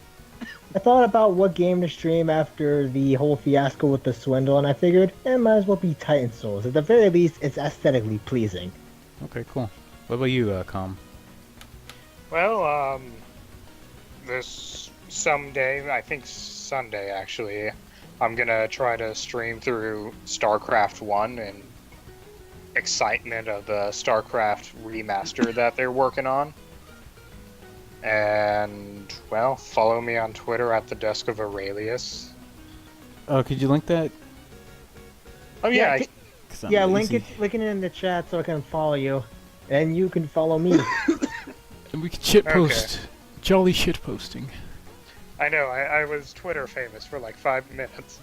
I thought about what game to stream after the whole fiasco with the swindle, and I figured it might as well be Titan Souls. At the very least, it's aesthetically pleasing. Okay, cool. What about you, Com? Well, this someday, I think Sunday actually, I'm gonna try to stream through StarCraft 1 and excitement of the StarCraft remaster that they're working on. And, well, follow me on Twitter at the Desk of Aurelius. Oh, could you link that? Oh, yeah. Link it in the chat so I can follow you. And you can follow me. And we can shitpost. Okay. Jolly shitposting. I know, I was Twitter famous for like 5 minutes.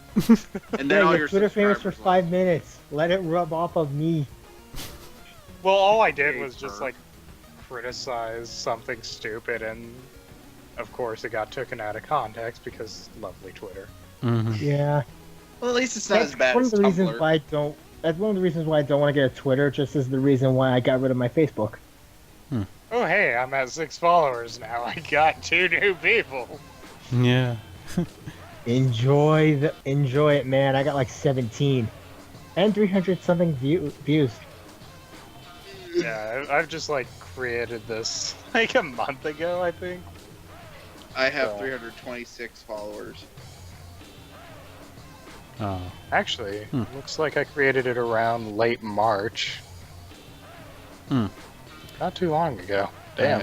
And then all you're Twitter famous for 5 minutes. Let it rub off of me. Well, all I did was just, like, criticize something stupid, and of course it got taken out of context because lovely Twitter. Yeah. Well, at least it's not as bad as That's one of the reasons why I don't want to get a Twitter, just as the reason why I got rid of my Facebook. Oh hey, I'm at 6 followers now. I got 2 new people. Yeah. Enjoy it, man. I got like 17 and 300 something views. Yeah, I've just like created this like a month ago, I think. I have 326 followers. Oh. Actually, looks like I created it around late March. Not too long ago. Damn.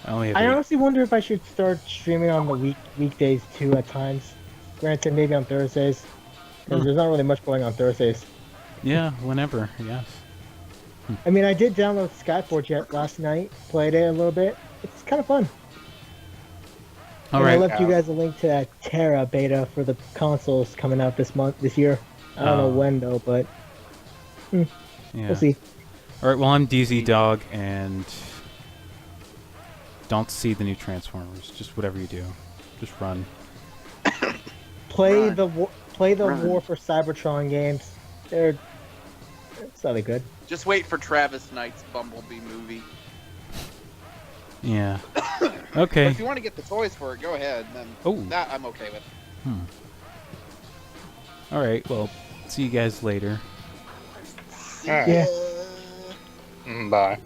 I honestly wonder if I should start streaming on the weekdays too at times. Granted, maybe on Thursdays, because there's not really much going on Thursdays. Yeah, whenever, yes. I mean, I did download Skyforge last night, played it a little bit. It's kind of fun. I left you guys a link to that Terra beta for the consoles coming out this year. I don't know when though, but we'll see. Alright, well I'm DZ Dog, and don't see the new Transformers. Just whatever you do, just run. Play the War for Cybertron games. They're slightly good. Just wait for Travis Knight's Bumblebee movie. Yeah. Okay. But if you want to get the toys for it, go ahead. Then that I'm okay with. All right. Well, see you guys later. All right. Yeah. Bye.